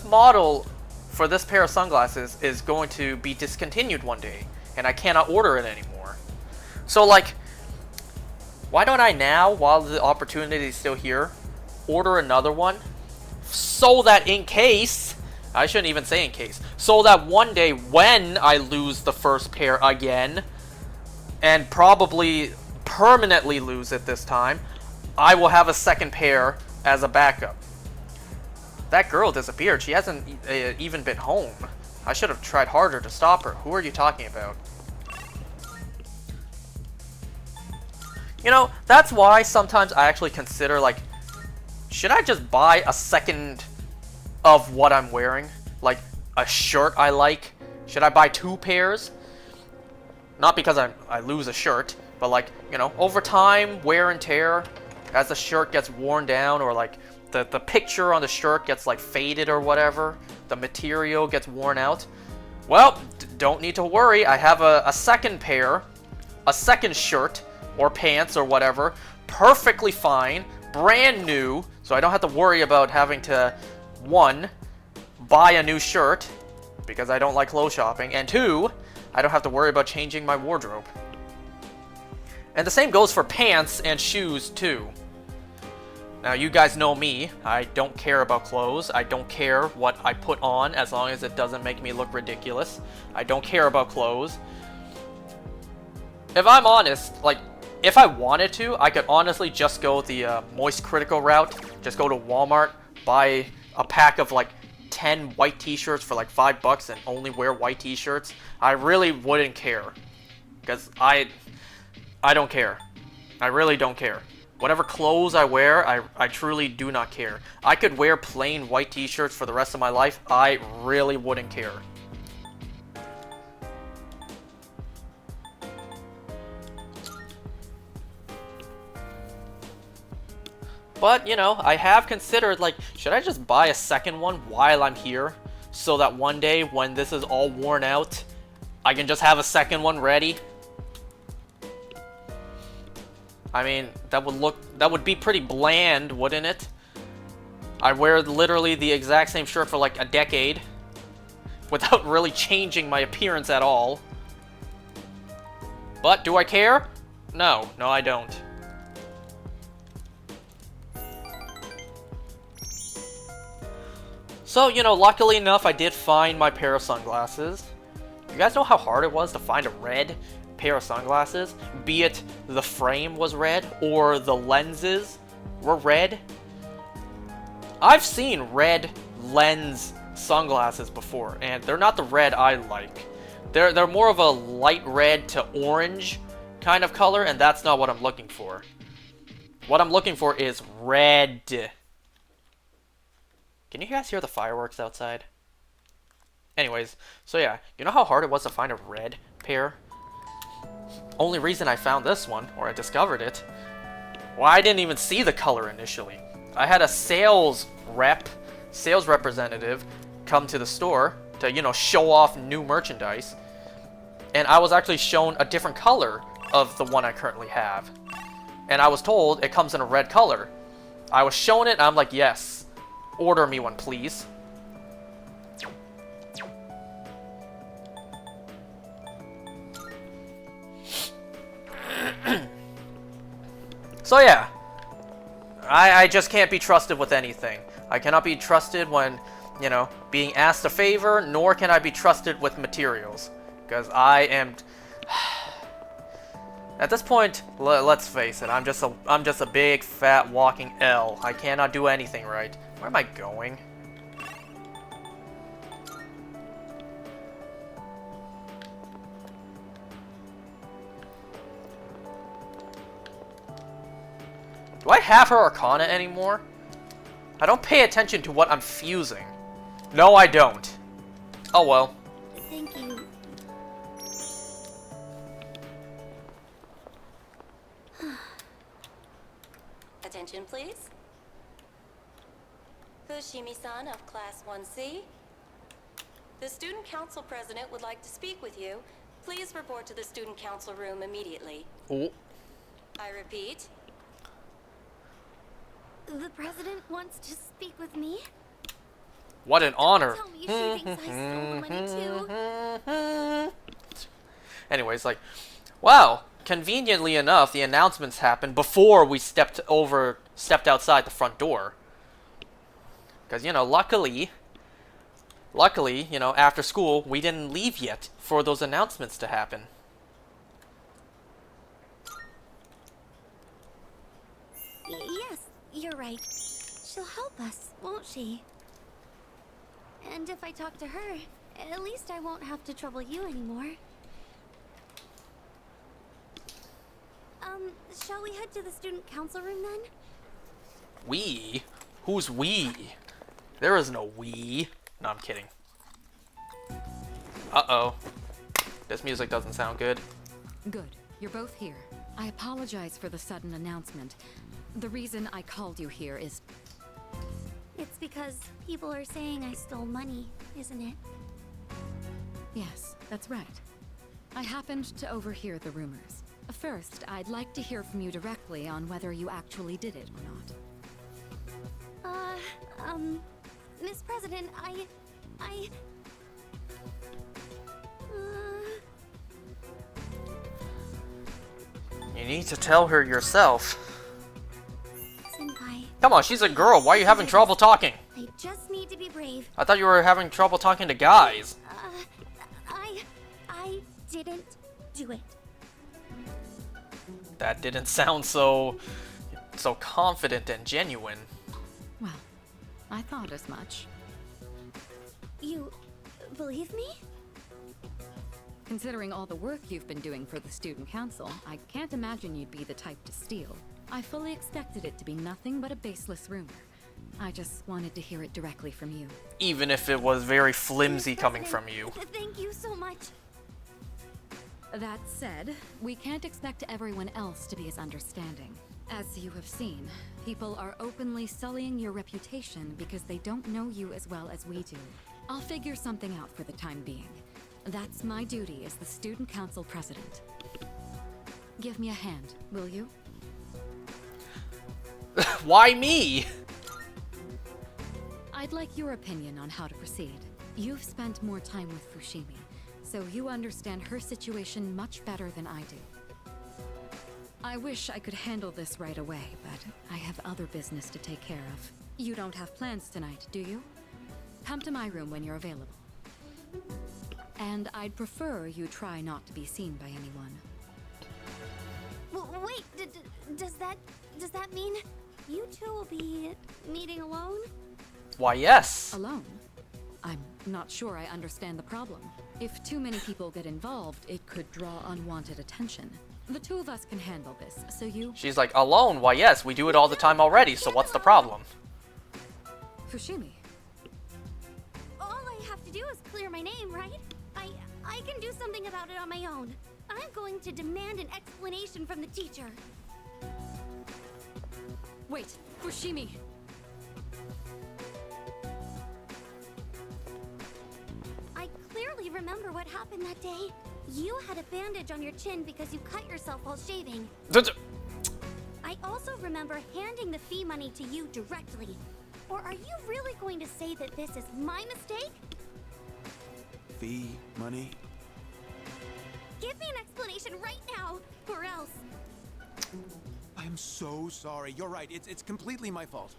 model for this pair of sunglasses is going to be discontinued one day. And I cannot order it anymore. So like, why don't I now, while the opportunity is still here, order another one? So that in case, I shouldn't even say in case, so that one day when I lose the first pair again, and probably permanently lose it this time, I will have a second pair as a backup. That girl disappeared. She hasn't even been home. I should have tried harder to stop her. Who are you talking about? That's why sometimes I actually consider, like, should I just buy a second of what I'm wearing? Like, a shirt I like? Should I buy 2 pairs? Not because I lose a shirt, but like, over time, wear and tear, as the shirt gets worn down, or like, the picture on the shirt gets like faded or whatever, the material gets worn out. Well, don't need to worry, I have a second pair, a second shirt, or pants or whatever, perfectly fine, brand new, so I don't have to worry about having to, 1, buy a new shirt, because I don't like clothes shopping, and 2, I don't have to worry about changing my wardrobe. And the same goes for pants and shoes too. Now you guys know me, I don't care about clothes, I don't care what I put on as long as it doesn't make me look ridiculous. I don't care about clothes. If I'm honest, like, if I wanted to, I could honestly just go the Moist Critical route. Just go to Walmart, buy a pack of like 10 white t-shirts for like $5 and only wear white t-shirts. I really wouldn't care. Because I don't care. I really don't care. Whatever clothes I wear, I truly do not care. I could wear plain white t-shirts for the rest of my life. I really wouldn't care. But, you know, I have considered, like, should I just buy a second one while I'm here? So that one day, when this is all worn out, I can just have a second one ready? I mean, that would be pretty bland, wouldn't it? I wear literally the exact same shirt for like a decade without really changing my appearance at all. But do I care? No, I don't. So, you know, luckily enough, I did find my pair of sunglasses. You guys know how hard it was to find a red pair of sunglasses? Be it the frame was red or the lenses were red. I've seen red lens sunglasses before, and they're not the red I like. They're more of a light red to orange kind of color, and that's not what I'm looking for. What I'm looking for is red. Can you guys hear the fireworks outside? Anyways, so yeah, you know how hard it was to find a red pair? Only reason I found this one, or I discovered it, well, I didn't even see the color initially. I had a sales representative come to the store to, you know, show off new merchandise. And I was actually shown a different color of the one I currently have. And I was told it comes in a red color. I was shown it, and I'm like, yes. Order me one, please. So yeah, I just can't be trusted with anything. I cannot be trusted when, you know, being asked a favor, nor can I be trusted with materials. Because I am... At this point, let's face it, I'm just a big, fat, walking L. I cannot do anything right. Where am I going? Do I have her Arcana anymore? I don't pay attention to what I'm fusing. No, I don't. Oh well. Thank you. Attention, please. Fushimi-san of Class 1C. The Student Council President would like to speak with you. Please report to the Student Council room immediately. Ooh. I repeat. The president wants to speak with me? What an honor. Tell me she thinks I stole the money too. Anyways, like, wow. Conveniently enough, the announcements happened before we stepped outside the front door. Because, you know, luckily, you know, after school, we didn't leave yet for those announcements to happen. Yes, you're right. She'll help us, won't she? And if I talk to her, at least I won't have to trouble you anymore. Shall we head to the student council room then? We? Who's we? There is no we. No, I'm kidding. Uh-oh. This music doesn't sound good. Good. You're both here. I apologize for the sudden announcement. The reason I called you here is... It's because people are saying I stole money, isn't it? Yes, that's right. I happened to overhear the rumors. First, I'd like to hear from you directly on whether you actually did it or not. Miss President, You need to tell her yourself. Senpai, Come on, she's a girl. Why are you having trouble talking? I just need to be brave. I thought you were having trouble talking to guys. I didn't do it. That didn't sound so confident and genuine. Well, I thought as much. You believe me? Considering all the work you've been doing for the student council, I can't imagine you'd be the type to steal. I fully expected it to be nothing but a baseless rumor. I just wanted to hear it directly from you. Even if it was very flimsy coming from you. Thank you so much. That said, we can't expect everyone else to be as understanding. As you have seen, people are openly sullying your reputation because they don't know you as well as we do. I'll figure something out for the time being. That's my duty as the student council president. Give me a hand, will you? Why me? I'd like your opinion on how to proceed. You've spent more time with Fushimi, so you understand her situation much better than I do. I wish I could handle this right away, but I have other business to take care of. You don't have plans tonight, do you? Come to my room when you're available. And I'd prefer you try not to be seen by anyone. Wait, does that mean you two will be meeting alone? Why, yes. Alone? I'm not sure I understand the problem. If too many people get involved, it could draw unwanted attention. The two of us can handle this, so you... She's like, alone? Why, yes, we do it all the time already, so what's the problem? Fushimi. All I have to do is clear my name, right? I can do something about it on my own. I'm going to demand an explanation from the teacher. Wait, Fushimi! I clearly remember what happened that day. You had a bandage on your chin because you cut yourself while shaving. I also remember handing the fee money to you directly. Or are you really going to say that this is my mistake? Fee money? Give me an explanation right now, or else. I am so sorry. You're right. It's completely my fault.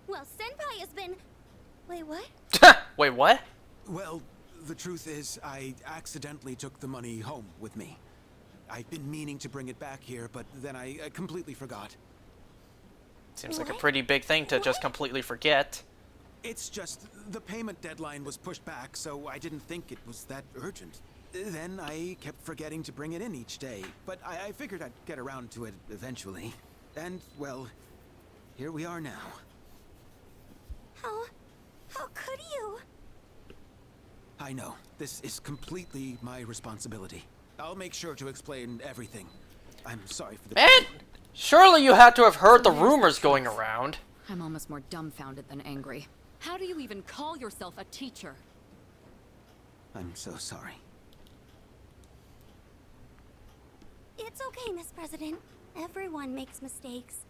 Well, Senpai has been... Wait, what? Wait, what? Well, the truth is, I accidentally took the money home with me. I've been meaning to bring it back here, but then I completely forgot. Seems like a What? pretty big thing to just completely forget. It's just the payment deadline was pushed back, so I didn't think it was that urgent. Then I kept forgetting to bring it in each day, but I figured I'd get around to it eventually. And, well, here we are now. How could you? I know. This is completely my responsibility. I'll make sure to explain everything. I'm sorry for the... Man! Surely you had to have heard the rumors going around. I'm almost more dumbfounded than angry. How do you even call yourself a teacher? I'm so sorry. It's okay, Miss President. Everyone makes mistakes.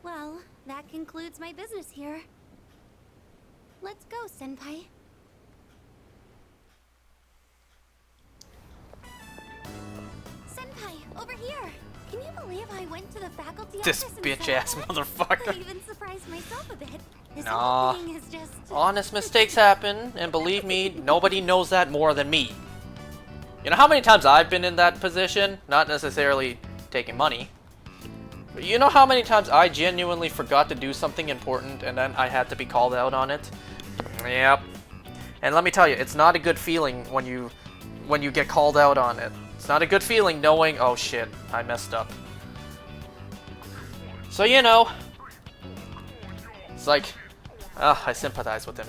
Well, that concludes my business here. Let's go, Senpai. Senpai, over here! Can you believe I went to the faculty This office and bitch-ass said that? motherfucker. I even surprised myself a bit. This Nah. whole thing is just... Honest mistakes happen, and believe me, nobody knows that more than me. You know how many times I've been in that position? Not necessarily taking money. But you know how many times I genuinely forgot to do something important and then I had to be called out on it? Yep. And let me tell you, it's not a good feeling when you get called out on it. It's not a good feeling knowing, oh shit, I messed up. So you know, it's like, I sympathize with him.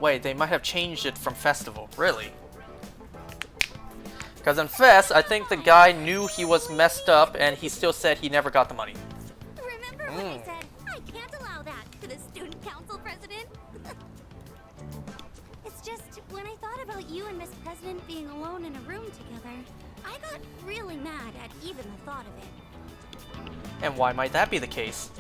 Wait, they might have changed it from festival, really? Because in Fest, I think the guy knew he was messed up and he still said he never got the money. Remember when I said, I can't allow that to the student council president? It's just, when I thought about you and Miss President being alone in a room together, I got really mad at even the thought of it. And why might that be the case?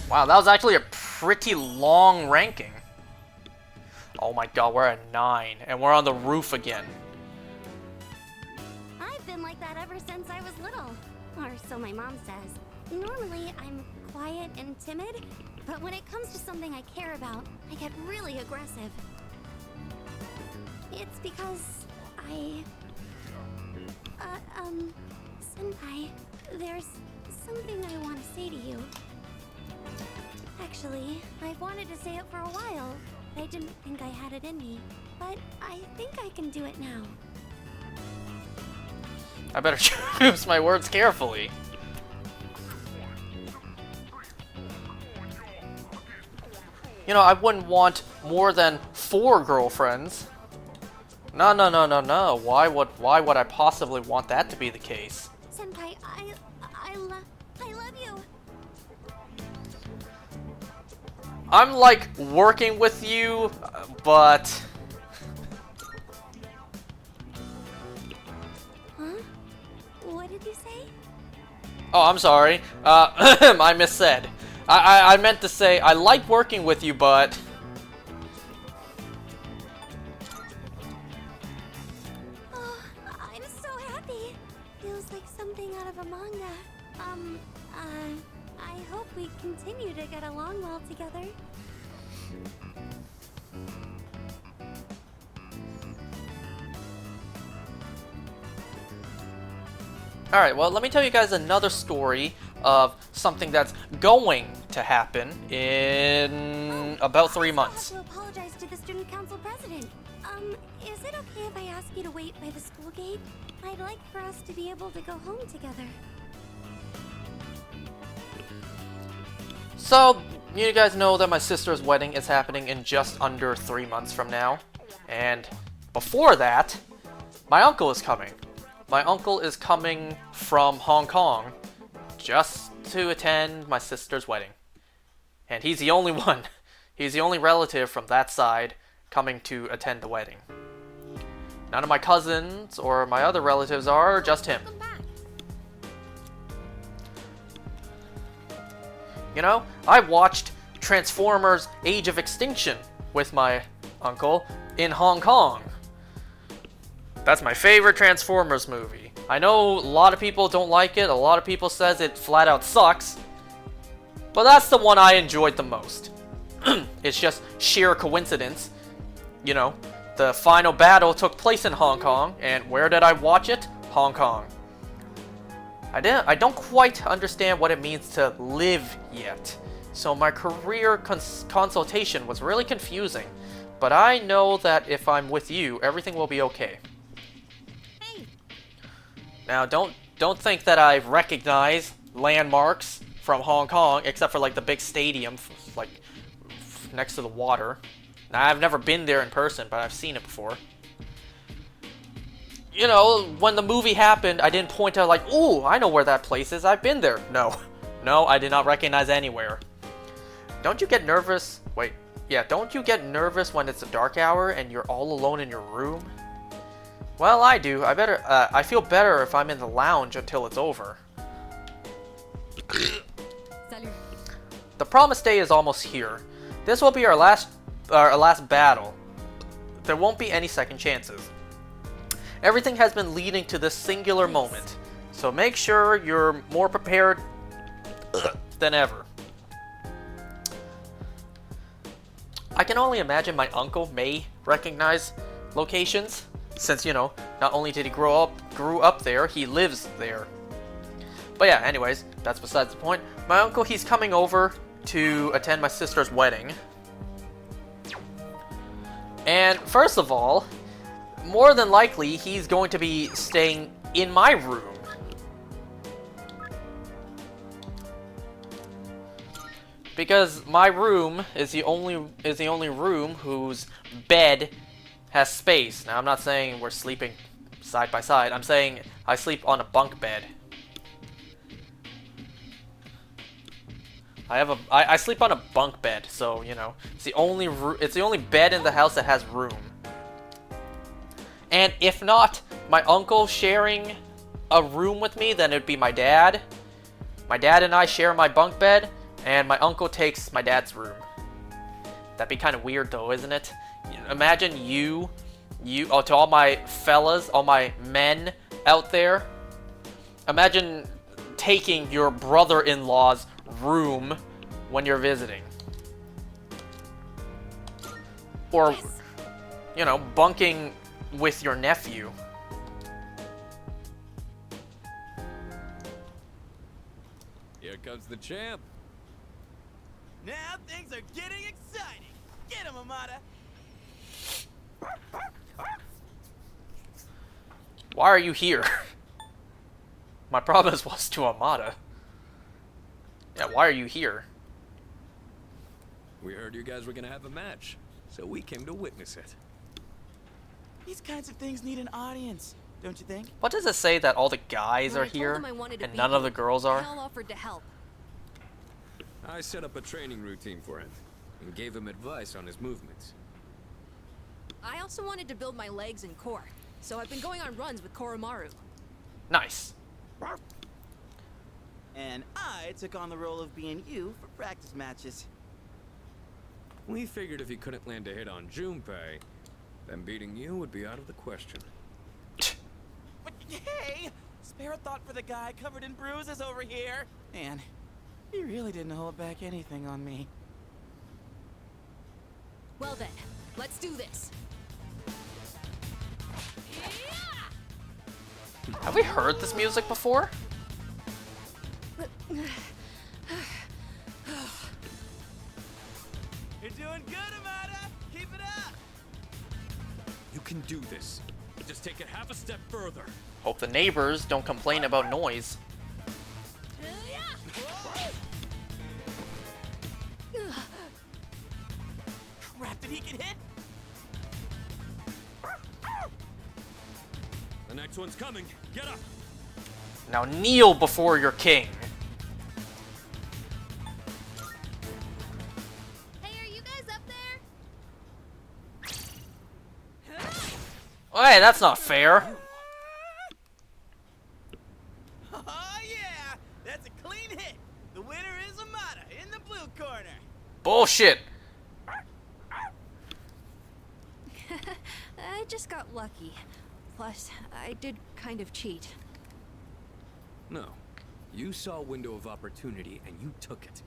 Wow, that was actually a pretty long ranking. Oh my god, we're at 9, and we're on the roof again. I've been like that ever since I was little. Or so my mom says. Normally, I'm quiet and timid, but when it comes to something I care about, I get really aggressive. It's because Senpai, there's something I want to say to you. Actually, I've wanted to say it for a while. I didn't think I had it in me, but I think I can do it now. I better choose my words carefully. You know, I wouldn't want more than 4 girlfriends. No, no, no, no, no. Why would I possibly want that to be the case? Senpai, I love you. I'm like working with you, but Huh? What did you say? oh, I'm sorry. I missaid. I meant to say I like working with you, but Oh, I'm so happy. Feels like something out of a manga. I hope we continue to get along well together. alright, well, let me tell you guys another story of something that's going to happen in about 3 months. I have to apologize to the student council president. Is it okay if I ask you to wait by the school gate? I'd like for us to be able to go home together. So, you guys know that my sister's wedding is happening in just under 3 months from now. And before that, my uncle is coming. My uncle is coming from Hong Kong just to attend my sister's wedding. And he's the only one. He's the only relative from that side coming to attend the wedding. None of my cousins or my other relatives are, just him. Welcome back. You know, I watched Transformers Age of Extinction with my uncle in Hong Kong. That's my favorite Transformers movie. I know a lot of people don't like it, a lot of people says it flat out sucks, but that's the one I enjoyed the most. It's just sheer coincidence. You know, the final battle took place in Hong Kong, and where did I watch it? Hong Kong. I don't quite understand what it means to live yet, so my career consultation was really confusing, but I know that if I'm with you, everything will be okay. Hey, Now, don't think that I recognize landmarks from Hong Kong, except for like the big stadium, like next to the water. Now, I've never been there in person, but I've seen it before. You know, when the movie happened, I didn't point out like, ooh, I know where that place is, I've been there. No, I did not recognize anywhere. Don't you get nervous? Wait, yeah, don't you get nervous when it's a dark hour and you're all alone in your room? Well, I do. I feel better if I'm in the lounge until it's over. Salut. The promised day is almost here. This will be our last battle. There won't be any second chances. Everything has been leading to this singular moment, so make sure you're more prepared than ever. I can only imagine my uncle may recognize locations, since, you know, not only did he grew up there, he lives there. But yeah, anyways, that's besides the point. My uncle, he's coming over to attend my sister's wedding. And first of all, more than likely, he's going to be staying in my room. Because my room is the only room whose bed has space. Now, I'm not saying we're sleeping side by side. I'm saying I sleep on a bunk bed. I sleep on a bunk bed, so you know it's the only bed in the house that has room. And if not my uncle sharing a room with me, then it'd be my dad. My dad and I share my bunk bed, and my uncle takes my dad's room. That'd be kind of weird though, isn't it? Imagine you, to all my fellas, all my men out there. Imagine taking your brother-in-law's room when you're visiting. Or, you know, bunking with your nephew. Here comes the champ. Now things are getting exciting. Get him, Amada. Why are you here? My promise was to Amada. Yeah, why are you here? We heard you guys were gonna have a match, so we came to witness it. These kinds of things need an audience, don't you think? What does it say that all the guys When are I told here him I wanted to and beat none of you, the girls are? Hal offered to help. I set up a training routine for him and gave him advice on his movements. I also wanted to build my legs and core, so I've been going on runs with Koromaru. Nice. And I took on the role of being you for practice matches. We figured if he couldn't land a hit on Junpei, then beating you would be out of the question. But hey, spare a thought for the guy covered in bruises over here. Man, he really didn't hold back anything on me. Well then, let's do this. Have we heard this music before? You're doing good, Amada. Keep it up. You can do this. Just take it half a step further. Hope the neighbors don't complain about noise. Crap, did he get hit? The next one's coming. Get up. Now kneel before your king. Hey, are you guys up there? Hey, that's not fair. Oh yeah, that's a clean hit. The winner is Amada in the blue corner. Bullshit. I just got lucky. Plus, I did kind of cheat. No. You saw a window of opportunity and you took it.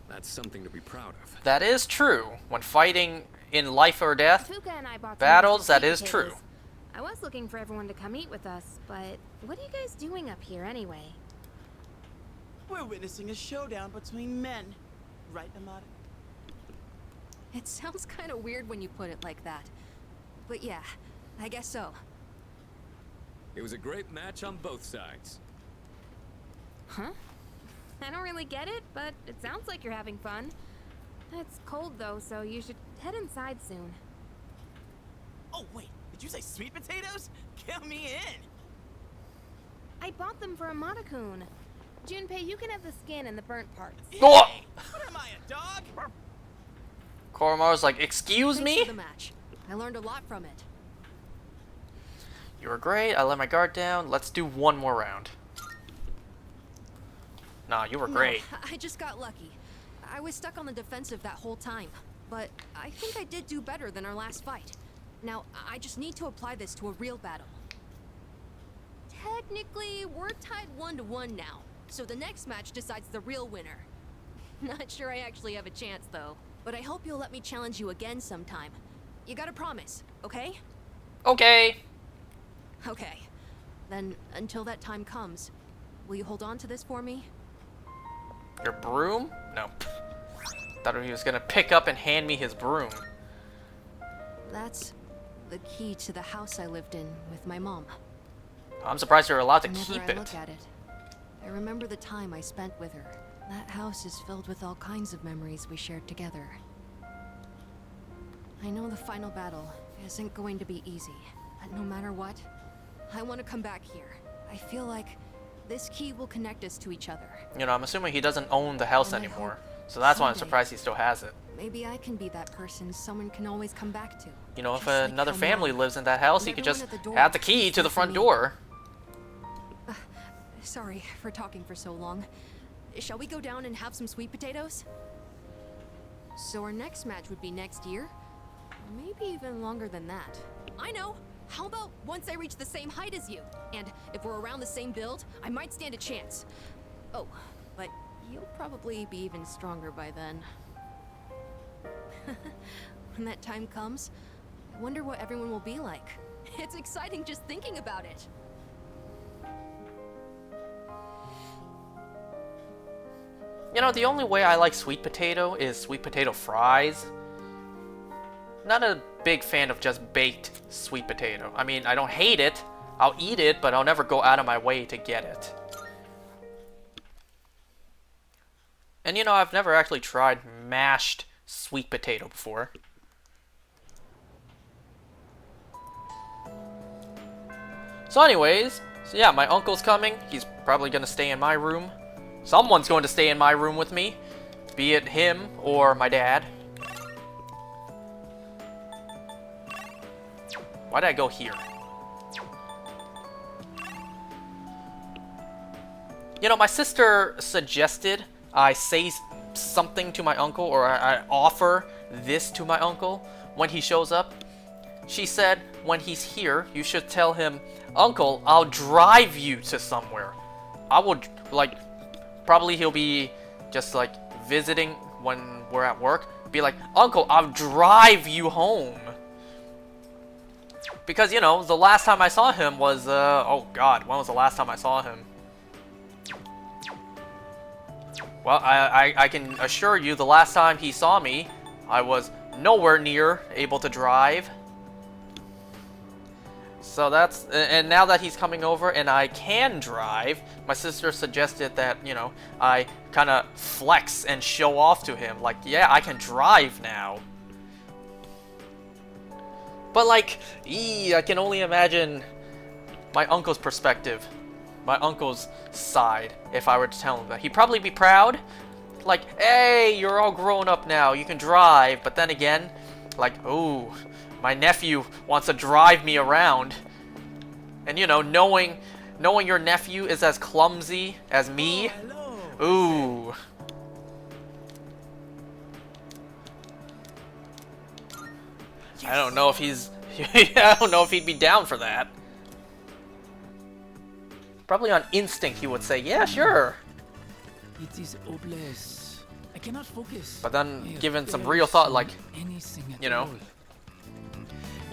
That's something to be proud of. That is true. When fighting in life or death Fuka and I bought some battles, extra that sweet is potatoes. true. I was looking for everyone to come eat with us, but what are you guys doing up here anyway? We're witnessing a showdown between men. Right, Amada? It sounds kind of weird when you put it like that. But yeah, I guess so. It was a great match on both sides. Huh? I don't really get it, but it sounds like you're having fun. It's cold though, so you should head inside soon. Oh wait, did you say sweet potatoes? Count me in. I bought them for Amada-kun. Junpei, you can have the skin and the burnt parts. Oh! Hey, what am I, a dog? Koromaru's like, excuse Thanks me? for the match. I learned a lot from it. You were great, I let my guard down. Let's do one more round. Nah, you were great. No, I just got lucky. I was stuck on the defensive that whole time, but I think I did do better than our last fight. Now, I just need to apply this to a real battle. Technically, we're tied 1-1 now, so the next match decides the real winner. Not sure I actually have a chance, though, but I hope you'll let me challenge you again sometime. You gotta promise, okay? Okay. Okay. Then, until that time comes, will you hold on to this for me? Your broom? No. Thought he was gonna pick up and hand me his broom. That's the key to the house I lived in with my mom. I'm surprised you're allowed to Whenever keep I it. look at it, I remember the time I spent with her. That house is filled with all kinds of memories we shared together. I know the final battle isn't going to be easy, but no matter what, I want to come back here. I feel like this key will connect us to each other. You know, I'm assuming he doesn't own the house And I anymore. hope So that's why I'm someday- surprised he still has it. Maybe I can be that person someone can always come back to. You know, if Just like another how family Mom lives in that house, he and could just everyone at the door have the key to the for front me. door. Sorry for talking for so long. Shall we go down and have some sweet potatoes? So our next match would be next year? Or maybe even longer than that. I know! How about once I reach the same height as you? And if we're around the same build, I might stand a chance. Oh, but you'll probably be even stronger by then. When that time comes, I wonder what everyone will be like. It's exciting just thinking about it. You know, the only way I like sweet potato is sweet potato fries. Not a big fan of just baked sweet potato. I mean, I don't hate it. I'll eat it, but I'll never go out of my way to get it. And you know, I've never actually tried mashed sweet potato before. So anyways, so yeah, my uncle's coming. He's probably gonna stay in my room. Someone's going to stay in my room with me. Be it him or my dad. Why did I go here? You know, my sister suggested I say something to my uncle, or I offer this to my uncle when he shows up. She said, when he's here, you should tell him, "Uncle, I'll drive you to somewhere." I would, like, probably he'll be just, like, visiting when we're at work. Be like, "Uncle, I'll drive you home." Because, you know, the last time I saw him was, oh god, when was the last time I saw him? Well, I can assure you the last time he saw me, I was nowhere near able to drive. So that's, and now that he's coming over and I can drive, my sister suggested that, you know, I kind of flex and show off to him. Like, yeah, I can drive now. But like, I can only imagine my uncle's perspective, my uncle's side, if I were to tell him that. He'd probably be proud, like, hey, you're all grown up now, you can drive. But then again, like, ooh, my nephew wants to drive me around. And you know, knowing your nephew is as clumsy as me, ooh. I don't know if he's I don't know if he'd be down for that. Probably on instinct he would say, yeah, sure. It is hopeless. I cannot focus. But then given some real thought, like, you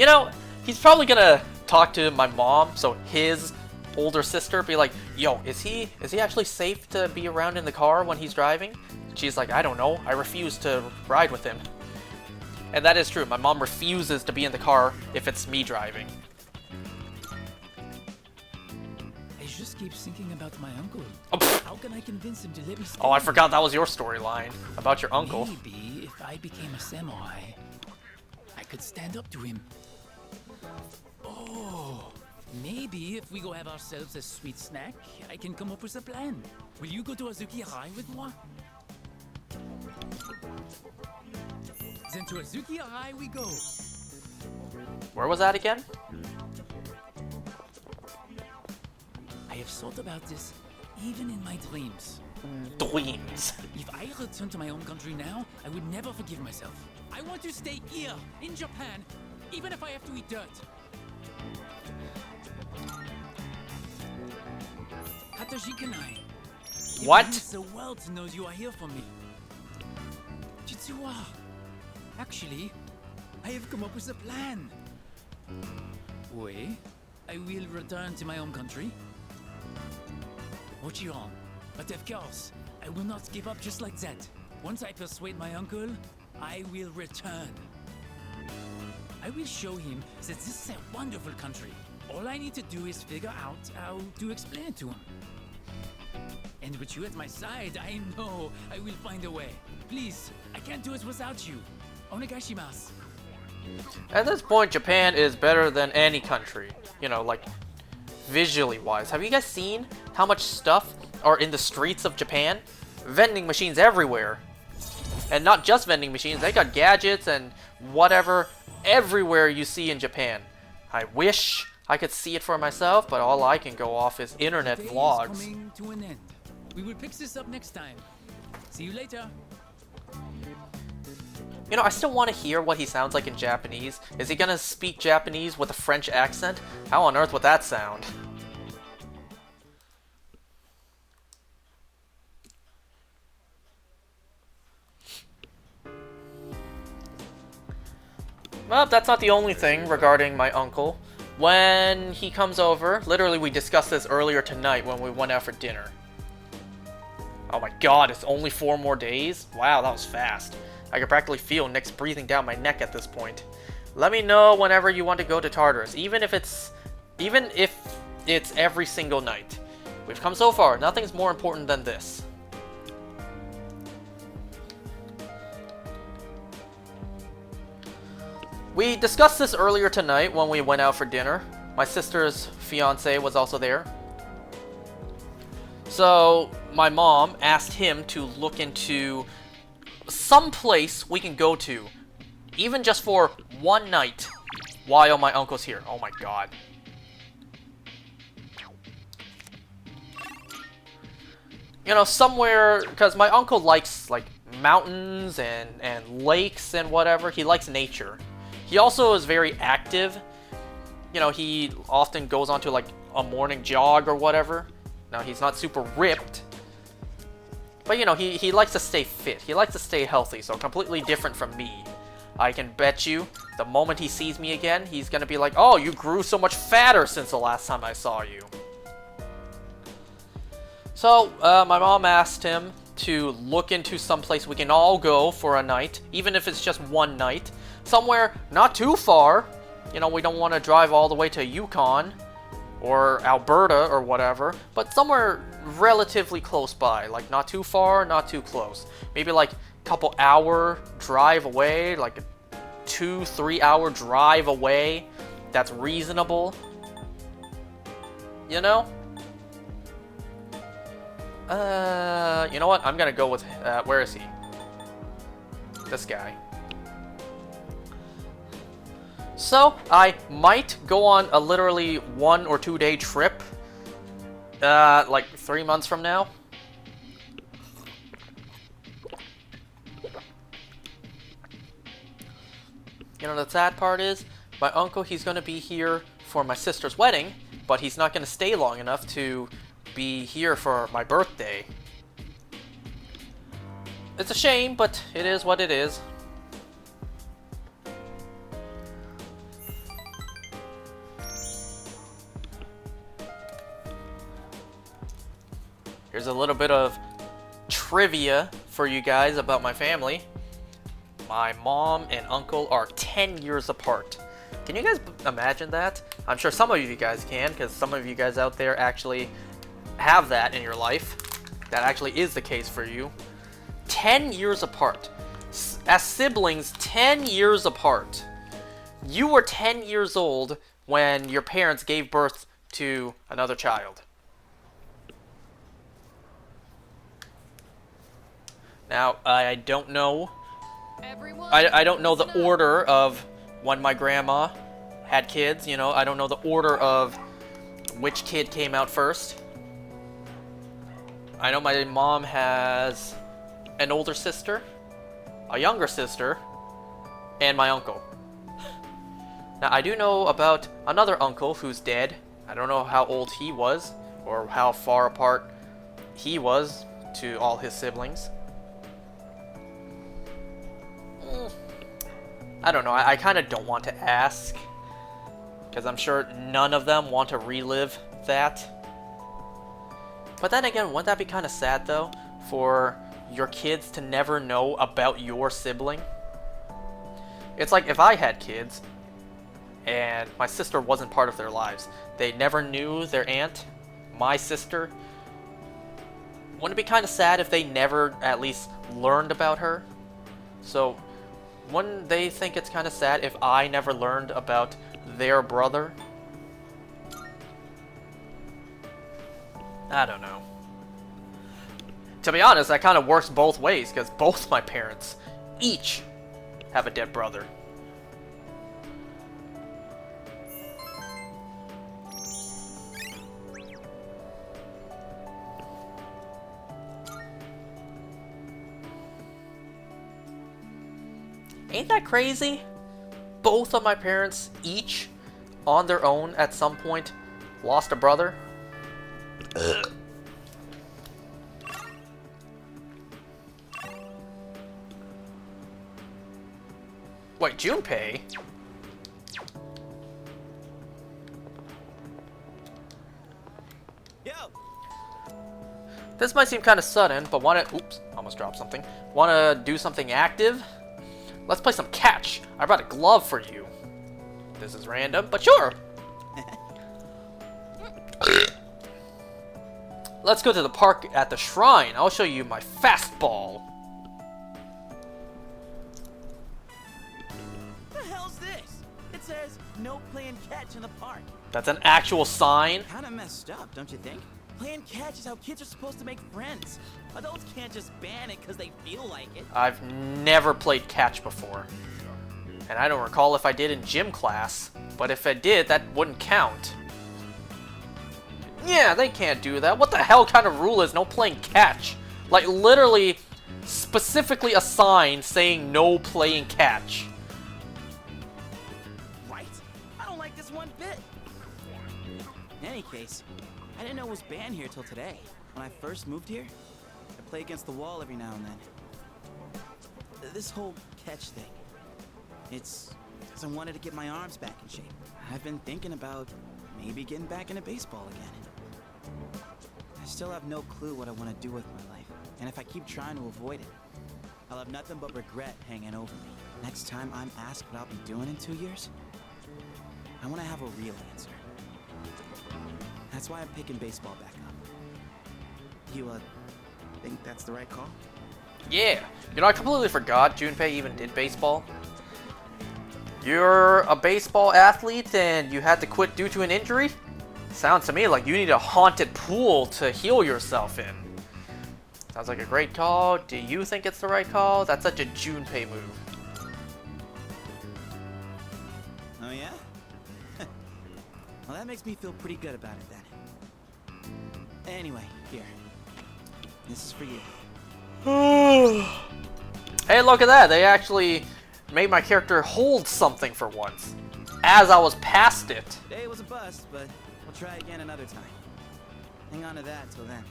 know, he's probably gonna talk to my mom, so his older sister, be like, yo, is he actually safe to be around in the car when he's driving? She's like, I don't know, I refuse to ride with him. And that is true, my mom refuses to be in the car if it's me driving. I just keep thinking about my uncle. Oh, how can I convince him to let me stay? Oh, I forgot that was your storyline about your uncle. Maybe if I became a samurai, I could stand up to him. Oh, maybe if we go have ourselves a sweet snack, I can come up with a plan. Will you go to Azuki Arai with moi? Then to Azuki Arai we go. Where was that again? I have thought about this even in my dreams. Dreams. If I return to my own country now, I would never forgive myself. I want to stay here, in Japan, even if I have to eat dirt. Hatashi Kanai. What? It means the world knows you are here for me. Jitsuwa. Actually, I have come up with a plan. Wait, I will return to my home country. Ochiron. But of course, I will not give up just like that. Once I persuade my uncle, I will return. I will show him that this is a wonderful country. All I need to do is figure out how to explain it to him. And with you at my side, I know I will find a way. Please, I can't do it without you. Onegaishimasu. At this point, Japan is better than any country. You know, like, visually wise. Have you guys seen how much stuff are in the streets of Japan? Vending machines everywhere. And not just vending machines, they got gadgets and whatever everywhere you see in Japan. I wish I could see it for myself, but all I can go off is internet Today vlogs. is coming to an end. We will pick this up next time. See you later. You know, I still want to hear what he sounds like in Japanese. Is he gonna speak Japanese with a French accent? How on earth would that sound? Well, that's not the only thing regarding my uncle. When he comes over, literally we discussed this earlier tonight when we went out for dinner. Oh my god, it's only 4 more days? Wow, that was fast. I can practically feel Nyx breathing down my neck at this point. Let me know whenever you want to go to Tartarus, even if it's every single night. We've come so far, nothing's more important than this. We discussed this earlier tonight when we went out for dinner. My sister's fiance was also there. So, my mom asked him to look into some place we can go to, even just for one night, while my uncle's here. Oh my god. You know, somewhere, because my uncle likes, like, mountains and lakes and whatever. He likes nature. He also is very active. You know, he often goes on to, like, a morning jog or whatever. Now, he's not super ripped. But, you know, he likes to stay fit. He likes to stay healthy, so completely different from me. I can bet you, the moment he sees me again, he's gonna be like, oh, you grew so much fatter since the last time I saw you. So, my mom asked him to look into some place we can all go for a night, even if it's just one night. Somewhere not too far. You know, we don't want to drive all the way to Yukon or Alberta or whatever, but somewhere relatively close by. Like, not too far, not too close. Maybe like a couple hour drive away, like a 2-3 hour drive away. That's reasonable. You know? You know what? I'm gonna go with, where is he? This guy. So, I might go on a literally 1 or 2 day trip, like 3 months from now. You know, the sad part is, my uncle, he's gonna be here for my sister's wedding, but he's not gonna stay long enough to be here for my birthday. It's a shame, but it is what it is. Here's a little bit of trivia for you guys about my family. My mom and uncle are 10 years apart. Can you guys imagine that? I'm sure some of you guys can, because some of you guys out there actually have that in your life. That actually is the case for you. 10 years apart. As siblings, 10 years apart. You were 10 years old when your parents gave birth to another child. Now, I don't know. I don't know the order of when my grandma had kids, you know. I don't know the order of which kid came out first. I know my mom has an older sister, a younger sister, and my uncle. Now, I do know about another uncle who's dead. I don't know how old he was, or how far apart he was to all his siblings. I don't know, I kind of don't want to ask, because I'm sure none of them want to relive that. But then again, wouldn't that be kind of sad though, for your kids to never know about your sibling? It's like if I had kids, and my sister wasn't part of their lives, they never knew their aunt, my sister. Wouldn't it be kind of sad if they never at least learned about her? So, wouldn't they think it's kind of sad if I never learned about their brother? I don't know. To be honest, that kind of works both ways, because both my parents each have a dead brother. Ain't that crazy? Both of my parents, each, on their own at some point, lost a brother. Wait, Junpei? This might seem kind of sudden, but wanna... Oops, almost dropped something. Wanna do something active? Let's play some catch. I brought a glove for you. This is random, but sure. Let's go to the park at the shrine. I'll show you my fastball. The hell's this? It says no playing catch in the park. That's an actual sign. Kinda messed up, don't you think? Playing catch is how kids are supposed to make friends. Adults can't just ban it because they feel like it. I've never played catch before. And I don't recall if I did in gym class. But if I did, that wouldn't count. Yeah, they can't do that. What the hell kind of rule is no playing catch? Like, literally, specifically a sign saying no playing catch. Right? I don't like this one bit. In any case, I didn't know it was banned here till today. When I first moved here, I play against the wall every now and then. This whole catch thing, it's because I wanted to get my arms back in shape. I've been thinking about maybe getting back into baseball again. I still have no clue what I want to do with my life, and if I keep trying to avoid it, I'll have nothing but regret hanging over me. Next time I'm asked what I'll be doing in 2 years, I want to have a real answer. That's why I'm picking baseball back up. You, think that's the right call? Yeah. You know, I completely forgot Junpei even did baseball. You're a baseball athlete and you had to quit due to an injury? Sounds to me like you need a haunted pool to heal yourself in. Sounds like a great call. Do you think it's the right call? That's such a Junpei move. Oh yeah? Well, that makes me feel pretty good about it then. Anyway, here. This is for you. Hey, look at that. They actually made my character hold something for once. As I was past it. Today was a bust, but we'll try again another time. Hang on to that till then.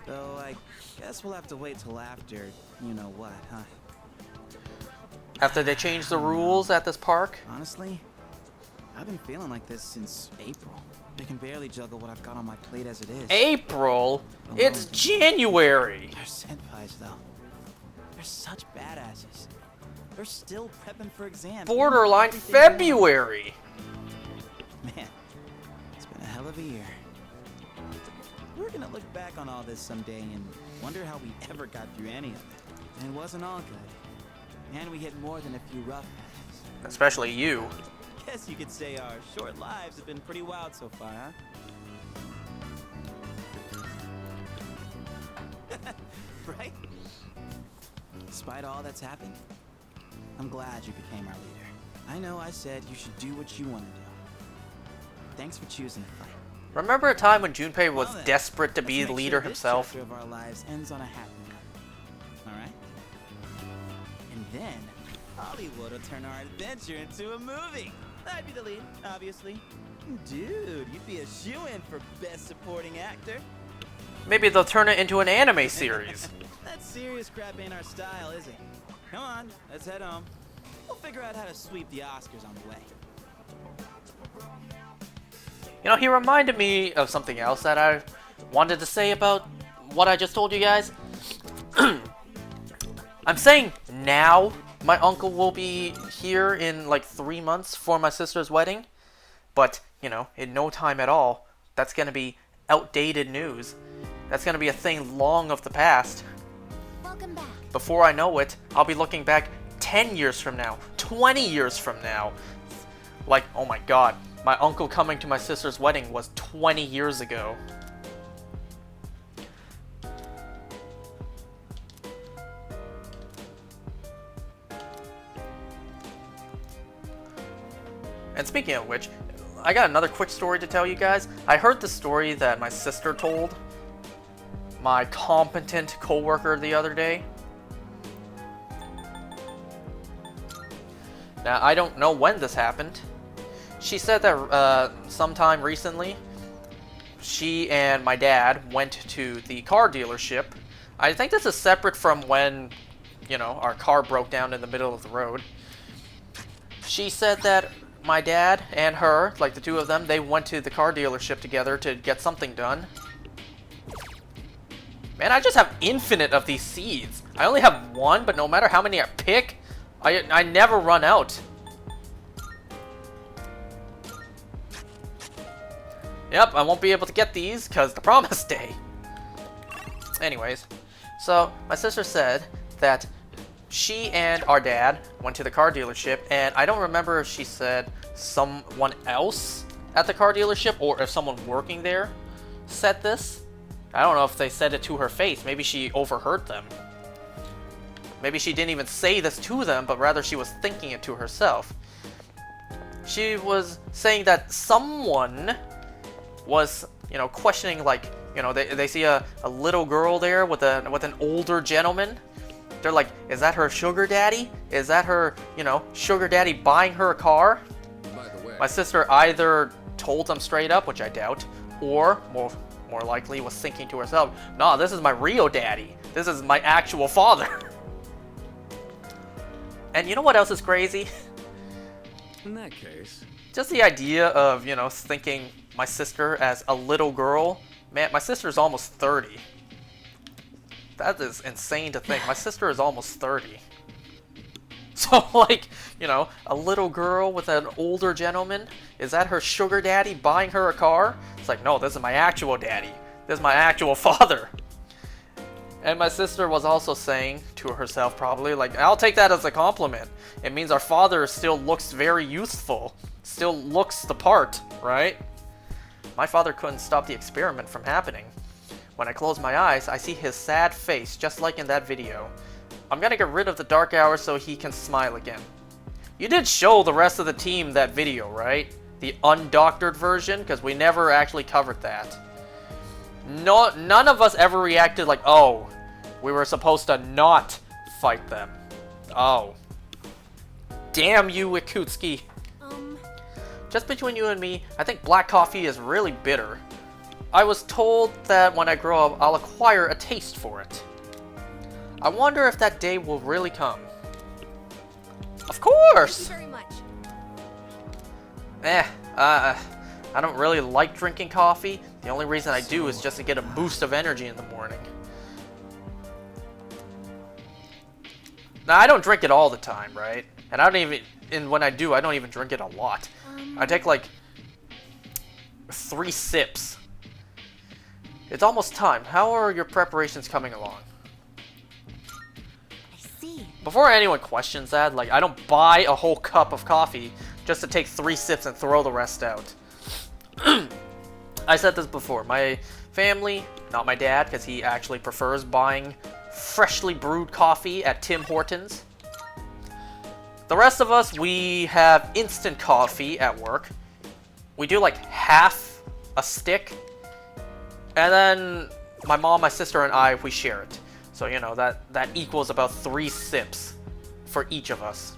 Though I guess we'll have to wait till after you know what, huh? After they changed the rules at this park? Honestly, I've been feeling like this since April. I can barely juggle what I've got on my plate as it is. April? It's January! They're senpais, though. They're such badasses. They're still prepping for exams. Borderline February! Man, it's been a hell of a year. We're gonna look back on all this someday and wonder how we ever got through any of it. And it wasn't all good. And we hit more than a few rough patches. Especially you. Guess you could say our short lives have been pretty wild so far, huh? Right? Despite all that's happened, I'm glad you became our leader. I know I said you should do what you want to do. Thanks for choosing to fight. Remember a time when Junpei was Well then, desperate to be let's the make leader sure this himself? chapter of our lives ends on a happy note. All right? And then Hollywood will turn our adventure into a movie. I'd be the lead, obviously. Dude, you'd be a shoo-in for Best Supporting Actor. Maybe they'll turn it into an anime series. That serious crap ain't our style, is it? Come on, let's head home. We'll figure out how to sweep the Oscars on the way. You know, he reminded me of something else that I wanted to say about what I just told you guys. I'm saying now my uncle will be here in like 3 months for my sister's wedding. But, you know, in no time at all, that's going to be outdated news. That's going to be a thing long of the past. Welcome back. Before I know it, I'll be looking back 10 years from now, 20 years from now. Like, oh my god, my uncle coming to my sister's wedding was 20 years ago. And speaking of which, I got another quick story to tell you guys. I heard the story that my sister told my competent coworker the other day. Now, I don't know when this happened. She said that sometime recently, she and my dad went to the car dealership. I think this is separate from when, you know, our car broke down in the middle of the road. She said that my dad and her, like the two of them, they went to the car dealership together to get something done. Man, I just have infinite of these seeds. I only have one, but no matter how many I pick, I never run out. Yep, I won't be able to get these because the promise day. Anyways, so my sister said that she and our dad went to the car dealership, and I don't remember if she said someone else at the car dealership or if someone working there said this. I don't know if they said it to her face. Maybe she overheard them. Maybe she didn't even say this to them, but rather she was thinking it to herself. She was saying that someone was, you know, questioning, like, you know, they see a little girl there with an older gentleman. They're like, is that her sugar daddy? Is that her, you know, sugar daddy buying her a car? By the way, My sister either told them straight up, which I doubt, or more likely was thinking to herself, nah, this is my real daddy. This is my actual father. And you know what else is crazy? in that case, Just the idea of, you know, thinking my sister as a little girl. Man, my sister's almost 30. That is insane to think. My sister is almost 30. So, like, you know, a little girl with an older gentleman, is that her sugar daddy buying her a car? It's like, no, this is my actual daddy. This is my actual father. And my sister was also saying to herself probably, like, I'll take that as a compliment. It means our father still looks very youthful. Still looks the part, right? My father couldn't stop the experiment from happening. When I close my eyes, I see his sad face, just like in that video. I'm gonna get rid of the dark hours so he can smile again. You did show the rest of the team that video, right? The undoctored version, because we never actually covered that. No, none of us ever reacted like, oh, we were supposed to not fight them. Oh. Damn you, Ikutsuki. Just between you and me, I think black coffee is really bitter. I was told that when I grow up, I'll acquire a taste for it. I wonder if that day will really come. Of course! Thank you very much. I don't really like drinking coffee. The only reason I do is just to get a boost of energy in the morning. Now, I don't drink it all the time, right? And I don't even, and when I do, I don't even drink it a lot. I take like 3 sips. It's almost time. How are your preparations coming along? I see. Before anyone questions that, like, I don't buy a whole cup of coffee just to take 3 sips and throw the rest out. I said this before. My family, not my dad, because he actually prefers buying freshly brewed coffee at Tim Hortons. The rest of us, we have instant coffee at work. We do like half a stick. And then my mom, my sister, and I, we share it. So, you know, that equals about 3 sips for each of us.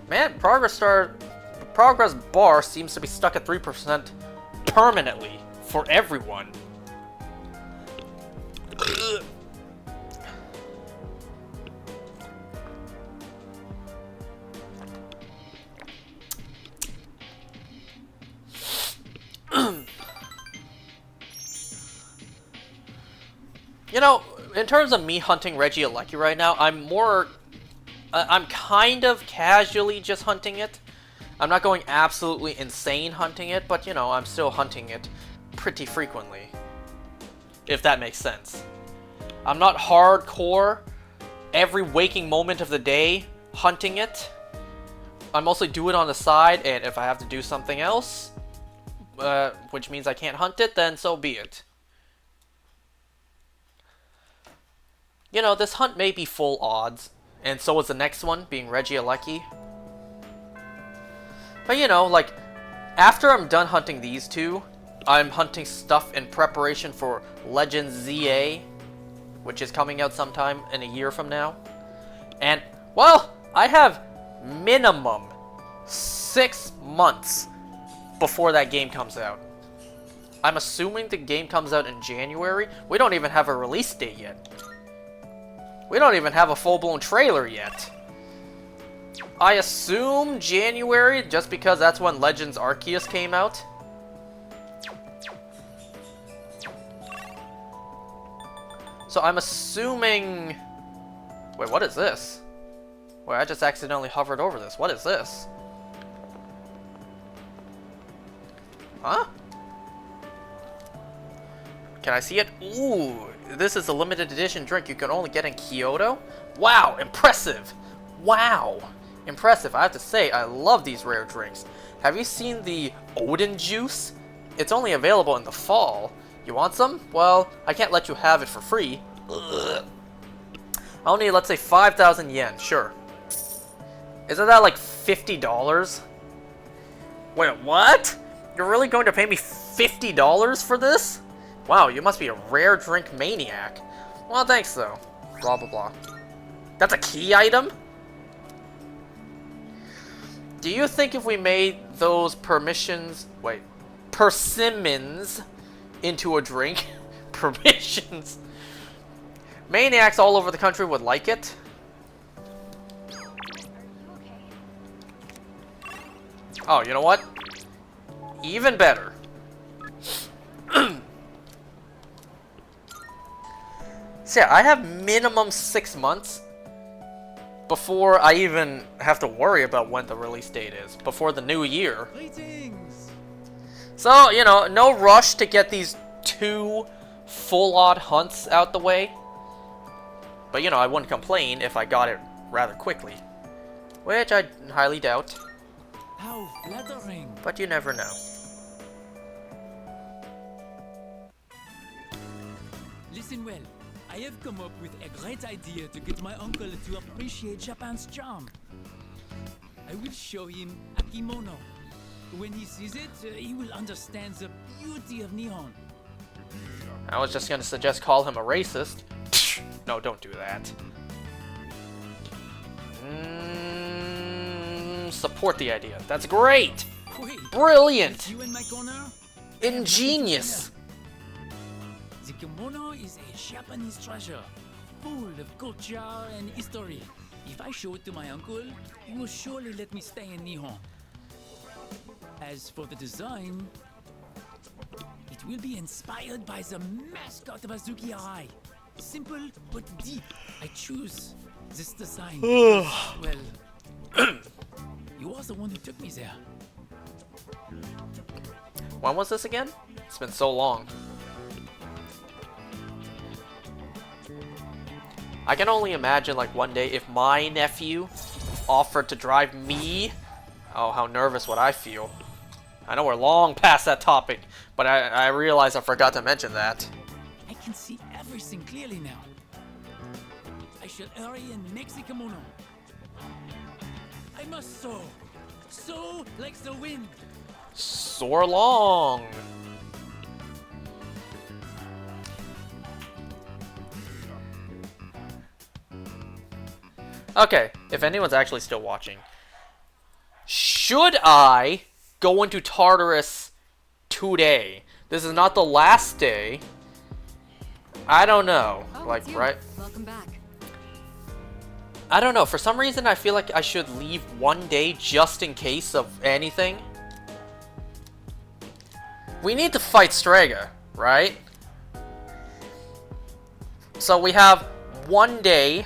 Man, progress bar seems to be stuck at 3% permanently for everyone. You know, in terms of me hunting Regieleki right now, I'm kind of casually just hunting it. I'm not going absolutely insane hunting it, but, you know, I'm still hunting it pretty frequently. If that makes sense. I'm not hardcore, every waking moment of the day, hunting it. I mostly do it on the side, and if I have to do something else, which means I can't hunt it, then so be it. You know, this hunt may be full odds. And so is the next one, being Regieleki. But you know, like, after I'm done hunting these two, I'm hunting stuff in preparation for Legends ZA, which is coming out sometime in a year from now. And, well, I have minimum 6 months before that game comes out. I'm assuming the game comes out in January. We don't even have a release date yet. We don't even have a full-blown trailer yet. I assume January, just because that's when Legends Arceus came out. So I'm assuming... Wait, what is this? Wait, I just accidentally hovered over this. What is this? Huh? Can I see it? Ooh, this is a limited edition drink you can only get in Kyoto? Wow, impressive! Wow, impressive. I have to say, I love these rare drinks. Have you seen the Odin juice? It's only available in the fall. You want some? Well, I can't let you have it for free. Ugh. I'll need, let's say, 5,000 yen, sure. Isn't that like $50? Wait, what? You're really going to pay me $50 for this? Wow, you must be a rare drink maniac. Well, thanks though. Blah, blah, blah. That's a key item? Do you think if we made those persimmons into a drink, permissions, maniacs all over the country would like it? Oh, you know what? Even better. So yeah, I have minimum 6 months before I even have to worry about when the release date is, before the new year. Greetings. So, you know, no rush to get these 2 full-on hunts out the way. But, you know, I wouldn't complain if I got it rather quickly. Which I highly doubt. How flattering. But you never know. Listen well. I have come up with a great idea to get my uncle to appreciate Japan's charm. I will show him a kimono. When he sees it, he will understand the beauty of Nihon. I was just gonna suggest call him a racist. No, don't do that. Support the idea. That's great! Wait, Brilliant! you in my corner? Ingenious! The kimono is a Japanese treasure, full of culture and history. If I show it to my uncle, he will surely let me stay in Nihon. As for the design, it will be inspired by the mascot of Azuki Arai. Simple but deep. I choose this design because, well, you are the one who took me there. When was this again? It's been so long. I can only imagine, like, one day if my nephew offered to drive me, oh, how nervous would I feel. I know we're long past that topic, but I realize I forgot to mention that. I can see everything clearly now. I shall hurry and make the kimono. I must soar. Soar like the wind. Soar long. Okay, if anyone's actually still watching, should I go into Tartarus today? This is not the last day. I don't know. Oh, like, it's you. right? Welcome back. I don't know. For some reason, I feel like I should leave one day just in case of anything. We need to fight Strega, right? So we have one day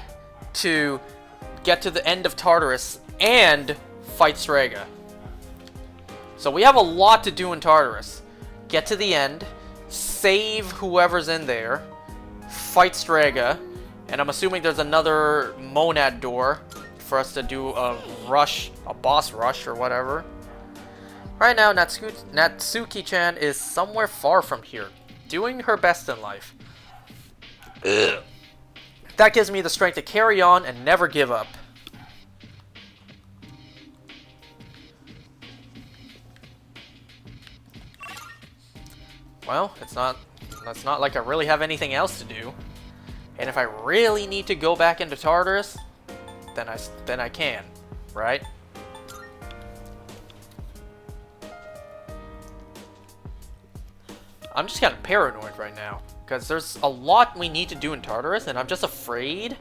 to get to the end of Tartarus and fight Strega. So we have a lot to do in Tartarus. Get to the end, save whoever's in there, fight Strega, and I'm assuming there's another Monad door for us to do a rush, a boss rush or whatever. Right now, Natsuki-chan is somewhere far from here, doing her best in life. Ugh. That gives me the strength to carry on and never give up. Well, it's not like I really have anything else to do. And if I really need to go back into Tartarus, then I can, right? I'm just kind of paranoid right now. Because there's a lot we need to do in Tartarus, and I'm just afraid.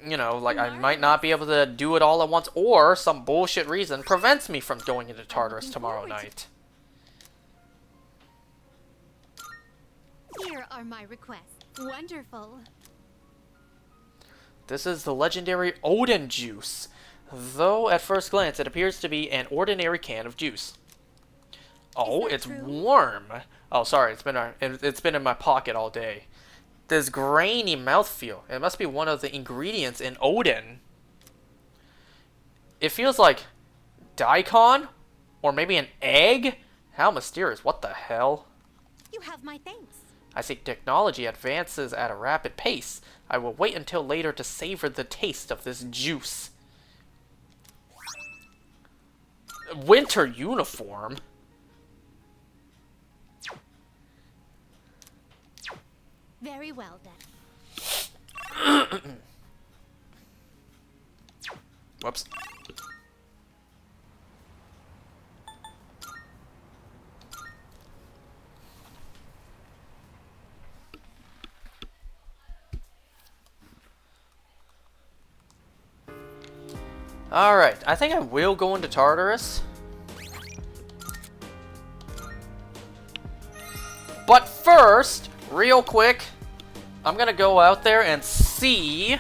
You know, like I might not be able to do it all at once, or some bullshit reason prevents me from going into Tartarus tomorrow night. Here are my requests. Wonderful. This is the legendary Odin juice. Though at first glance it appears to be an ordinary can of juice. Oh, it's warm. Oh, sorry, it's been in my pocket all day. This grainy mouthfeel. It must be one of the ingredients in Odin. It feels like daikon, or maybe an egg. How mysterious! What the hell? You have my thanks. I see technology advances at a rapid pace. I will wait until later to savor the taste of this juice. Winter uniform? Very well then. Whoops. Alright, I think I will go into Tartarus. But first, real quick, I'm gonna go out there and see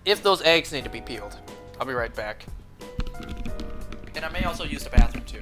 if those eggs need to be peeled. I'll be right back. And I may also use the bathroom too.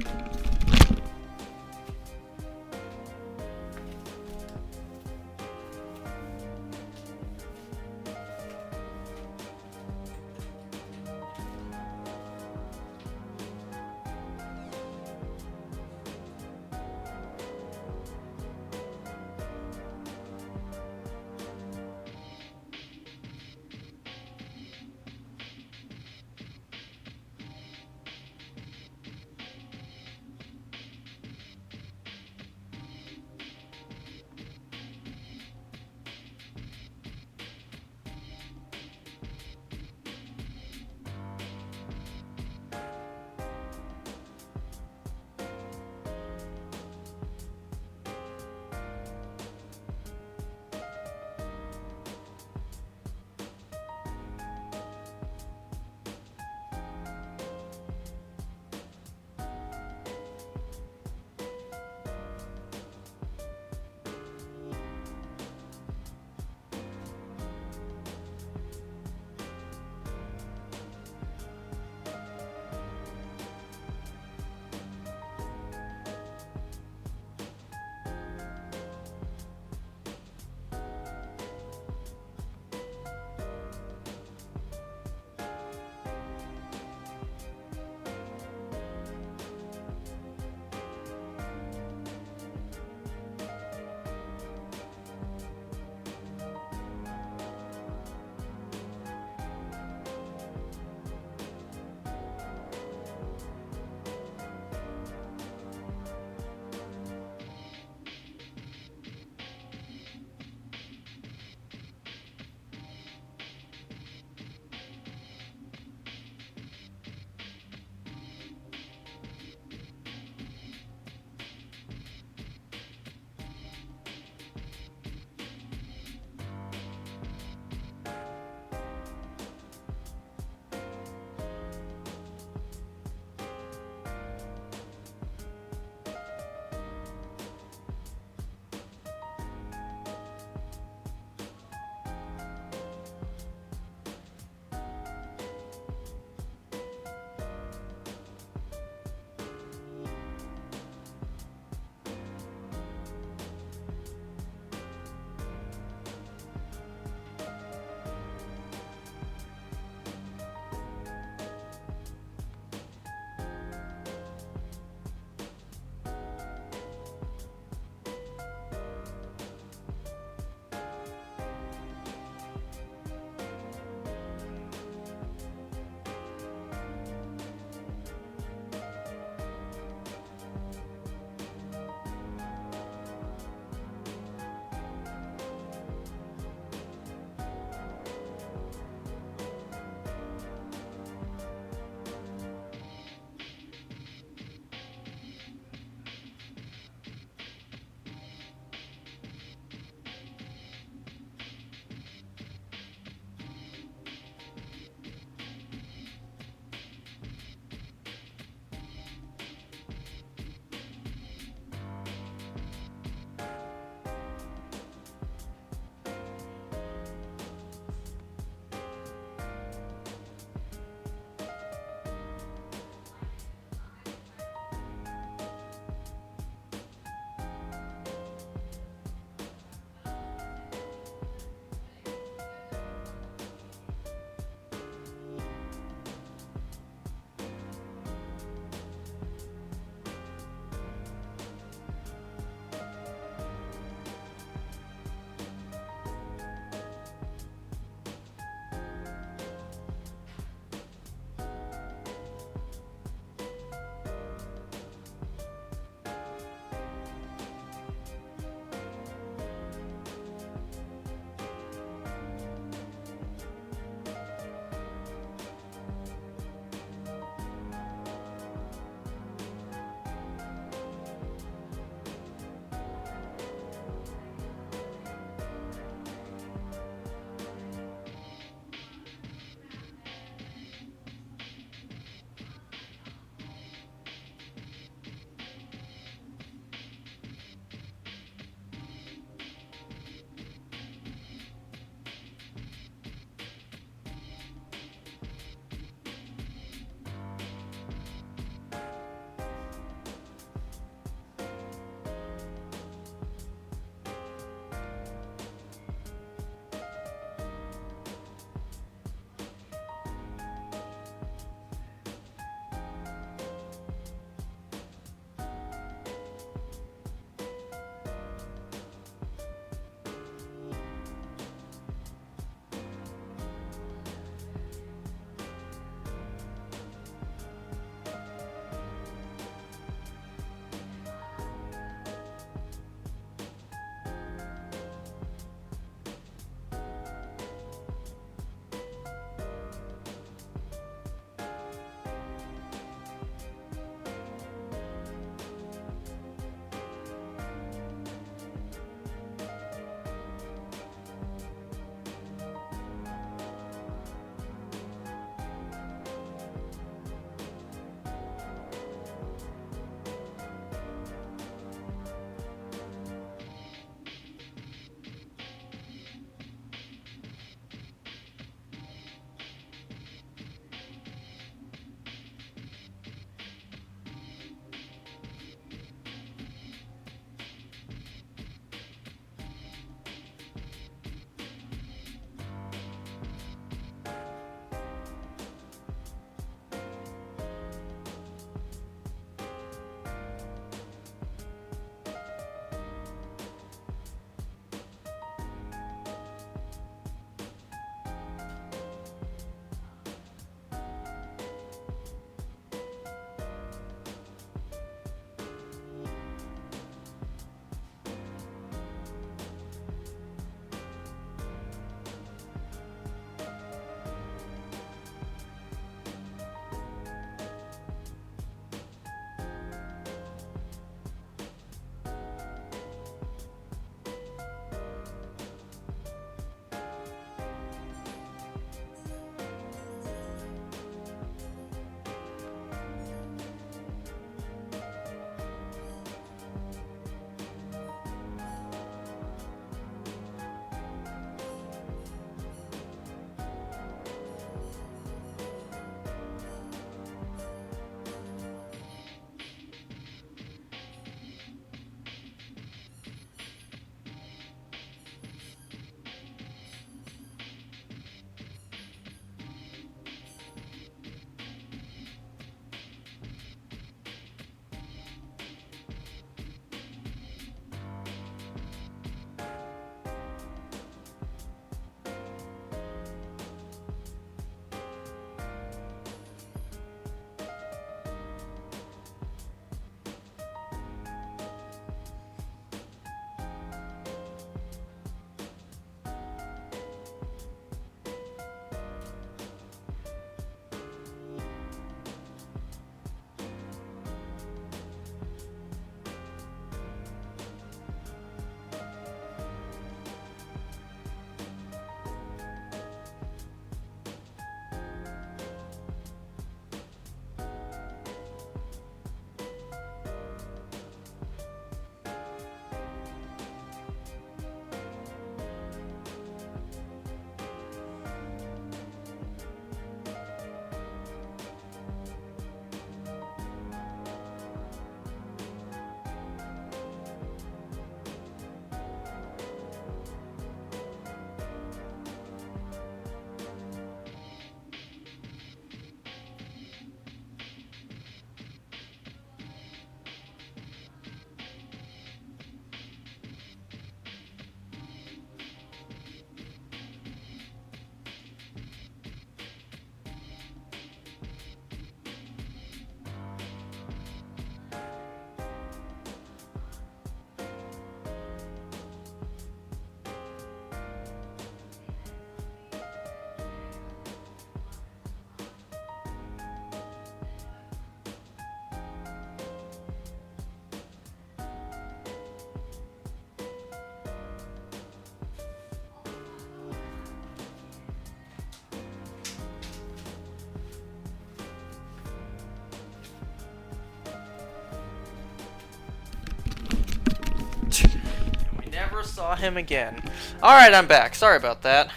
saw him again. Alright, I'm back. Sorry about that.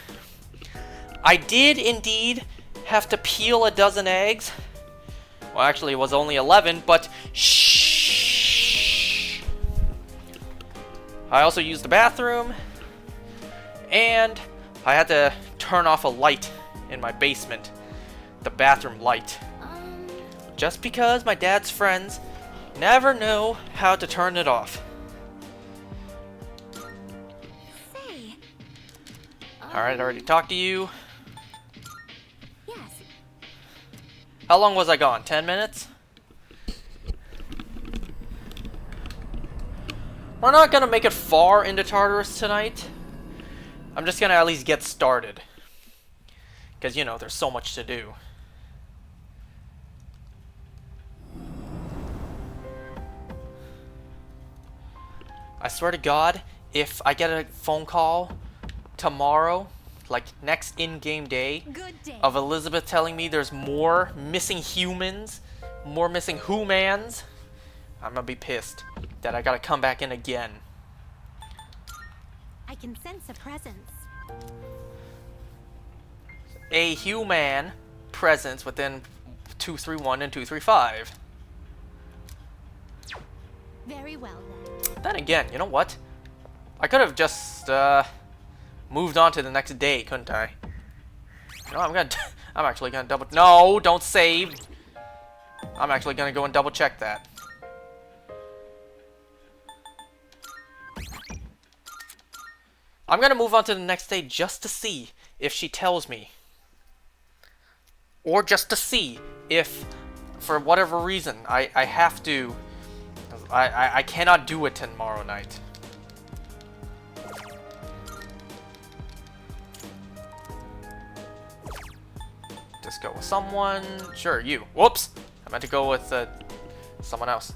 I did indeed have to peel a dozen eggs. Well, actually, it was only 11, but shh. I also used the bathroom, and I had to turn off a light in my basement. The bathroom light. Just because my dad's friends never know how to turn it off. Say. Alright, I already talked to you. Yes. How long was I gone? 10 minutes? We're not gonna make it far into Tartarus tonight. I'm just gonna at least get started. Because, you know, there's so much to do. I swear to God, if I get a phone call tomorrow, like next in-game day, of Elizabeth telling me there's more missing humans, more missing humans, I'm gonna be pissed that I gotta come back in again. I can sense a presence. A human presence within 231 and 235. Very well then. Then again, you know what? I could have just moved on to the next day, couldn't I? No, I'm actually gonna double. No, don't save. I'm actually gonna go and double check that. I'm gonna move on to the next day just to see if she tells me. Or just to see if, for whatever reason, I have to... I cannot do it tomorrow night. Just go with someone. Sure, you. Whoops! I meant to go with someone else.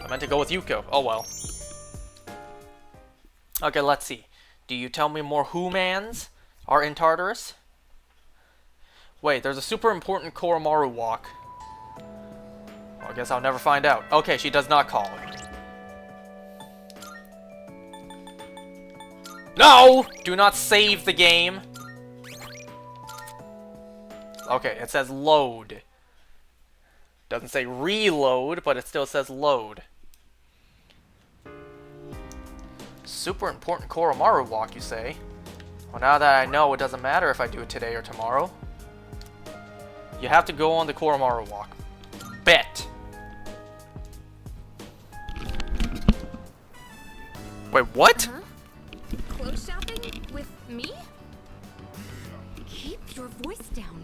I meant to go with Yuko. Oh well. Okay, let's see. Do you tell me more humans are in Tartarus? Wait, there's a super important Koromaru walk. Well, I guess I'll never find out. Okay, she does not call. No! Do not save the game. Okay, it says load. Doesn't say reload, but it still says load. Super important Koromaru walk, you say? Well, now that I know, it doesn't matter if I do it today or tomorrow. You have to go on the Koromaru walk. Bet. Wait, what? Clothes shopping with me? Keep your voice down.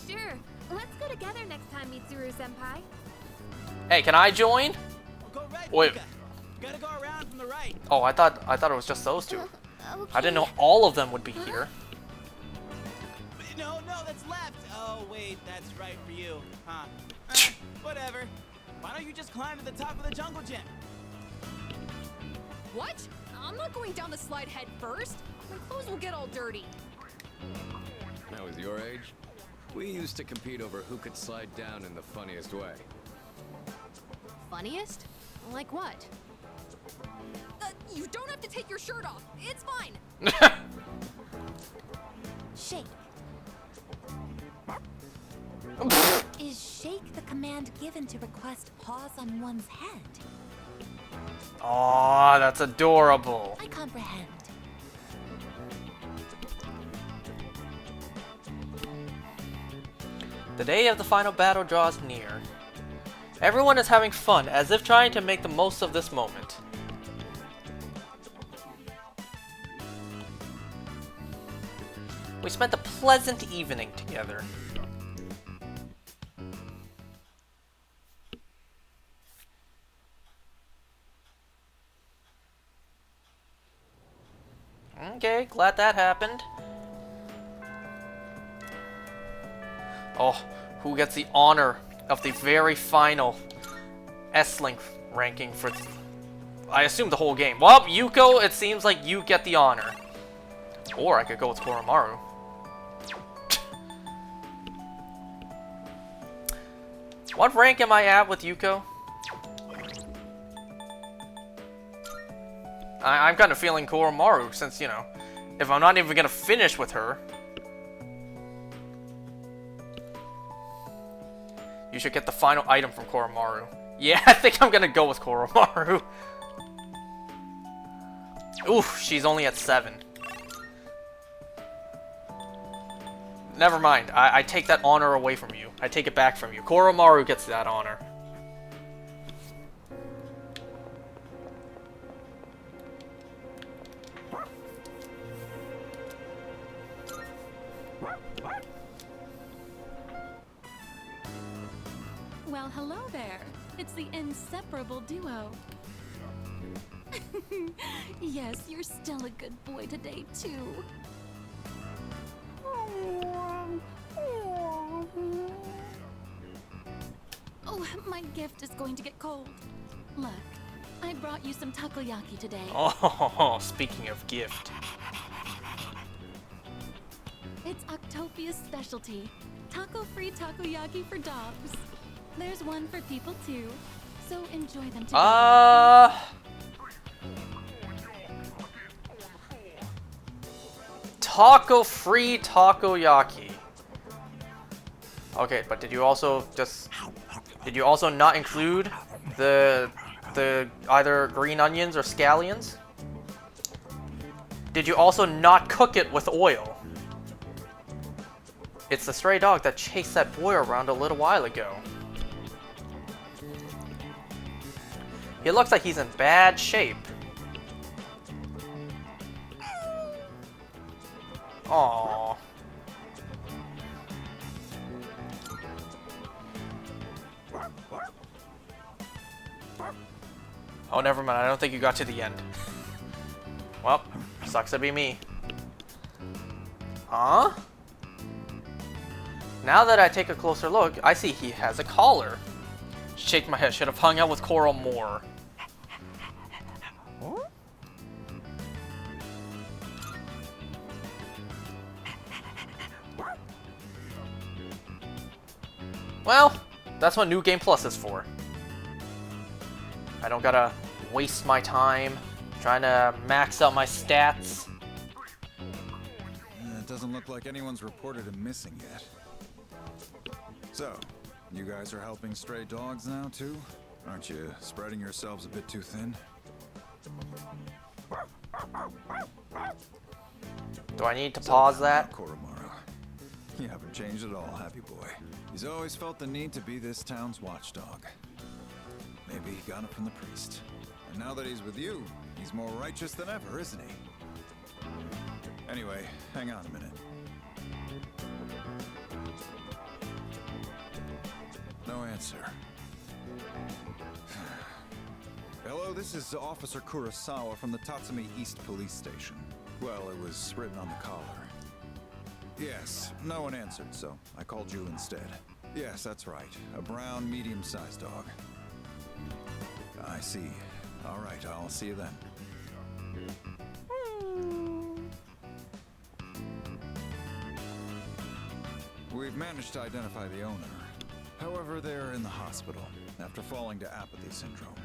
Sure. Let's go together next time, Mitsuru-senpai. Hey, can I join? Go right, Wait. Mika. You gotta go around from the right. Oh, I thought it was just those two. Okay. I didn't know all of them would be here. No, that's left. Oh, wait, that's right for you. Huh. Whatever. Why don't you just climb to the top of the jungle gym? What? I'm not going down the slide head first. My clothes will get all dirty. When I was your age, we used to compete over who could slide down in the funniest way. Funniest? Like what? You don't have to take your shirt off. It's fine. Shake. Is shake the command given to request paws on one's head? Aw, that's adorable. I comprehend. The day of the final battle draws near. Everyone is having fun, as if trying to make the most of this moment. We spent a pleasant evening together. Okay, glad that happened. Oh, who gets the honor of the very final S-Link ranking for, I assume, the whole game? Well, Yuko, it seems like you get the honor. Or I could go with Koromaru. What rank am I at with Yuko? I'm kind of feeling Koromaru since, you know, if I'm not even gonna finish with her, you should get the final item from Koromaru. Yeah, I think I'm gonna go with Koromaru. Oof, she's only at 7. Never mind, I take that honor away from you. I take it back from you. Koromaru gets that honor. Well, hello there. It's the inseparable duo. Yes, you're still a good boy today, too. Oh, my gift is going to get cold. Look, I brought you some takoyaki today. Oh, speaking of gift. It's Octopia's specialty. Taco-free takoyaki for dogs. There's one for people too, so enjoy them together. Taco-free takoyaki. Okay, but did you also not include the either green onions or scallions? Did you also not cook it with oil? It's the stray dog that chased that boy around a little while ago. He looks like he's in bad shape. Aww. Oh, never mind. I don't think you got to the end. Well, sucks to be me. Huh? Now that I take a closer look, I see he has a collar. Shake my head. Should have hung out with Coral more. Huh? Well, that's what New Game Plus is for. I don't gotta waste my time trying to max out my stats. It doesn't look like anyone's reported him missing yet. So, you guys are helping stray dogs now, too? Aren't you spreading yourselves a bit too thin? Do I need to pause that? Koromaru. You haven't changed at all, have you, boy? He's always felt the need to be this town's watchdog. Maybe he got it from the priest. And now that he's with you, he's more righteous than ever, isn't he? Anyway, hang on a minute. No answer. Hello, this is Officer Kurosawa from the Tatsumi East Police Station. Well, it was written on the collar. Yes, no one answered, so I called you instead. Yes, that's right. A brown, medium-sized dog. I see. All right, I'll see you then. We've managed to identify the owner. However, they're in the hospital after falling to apathy syndrome.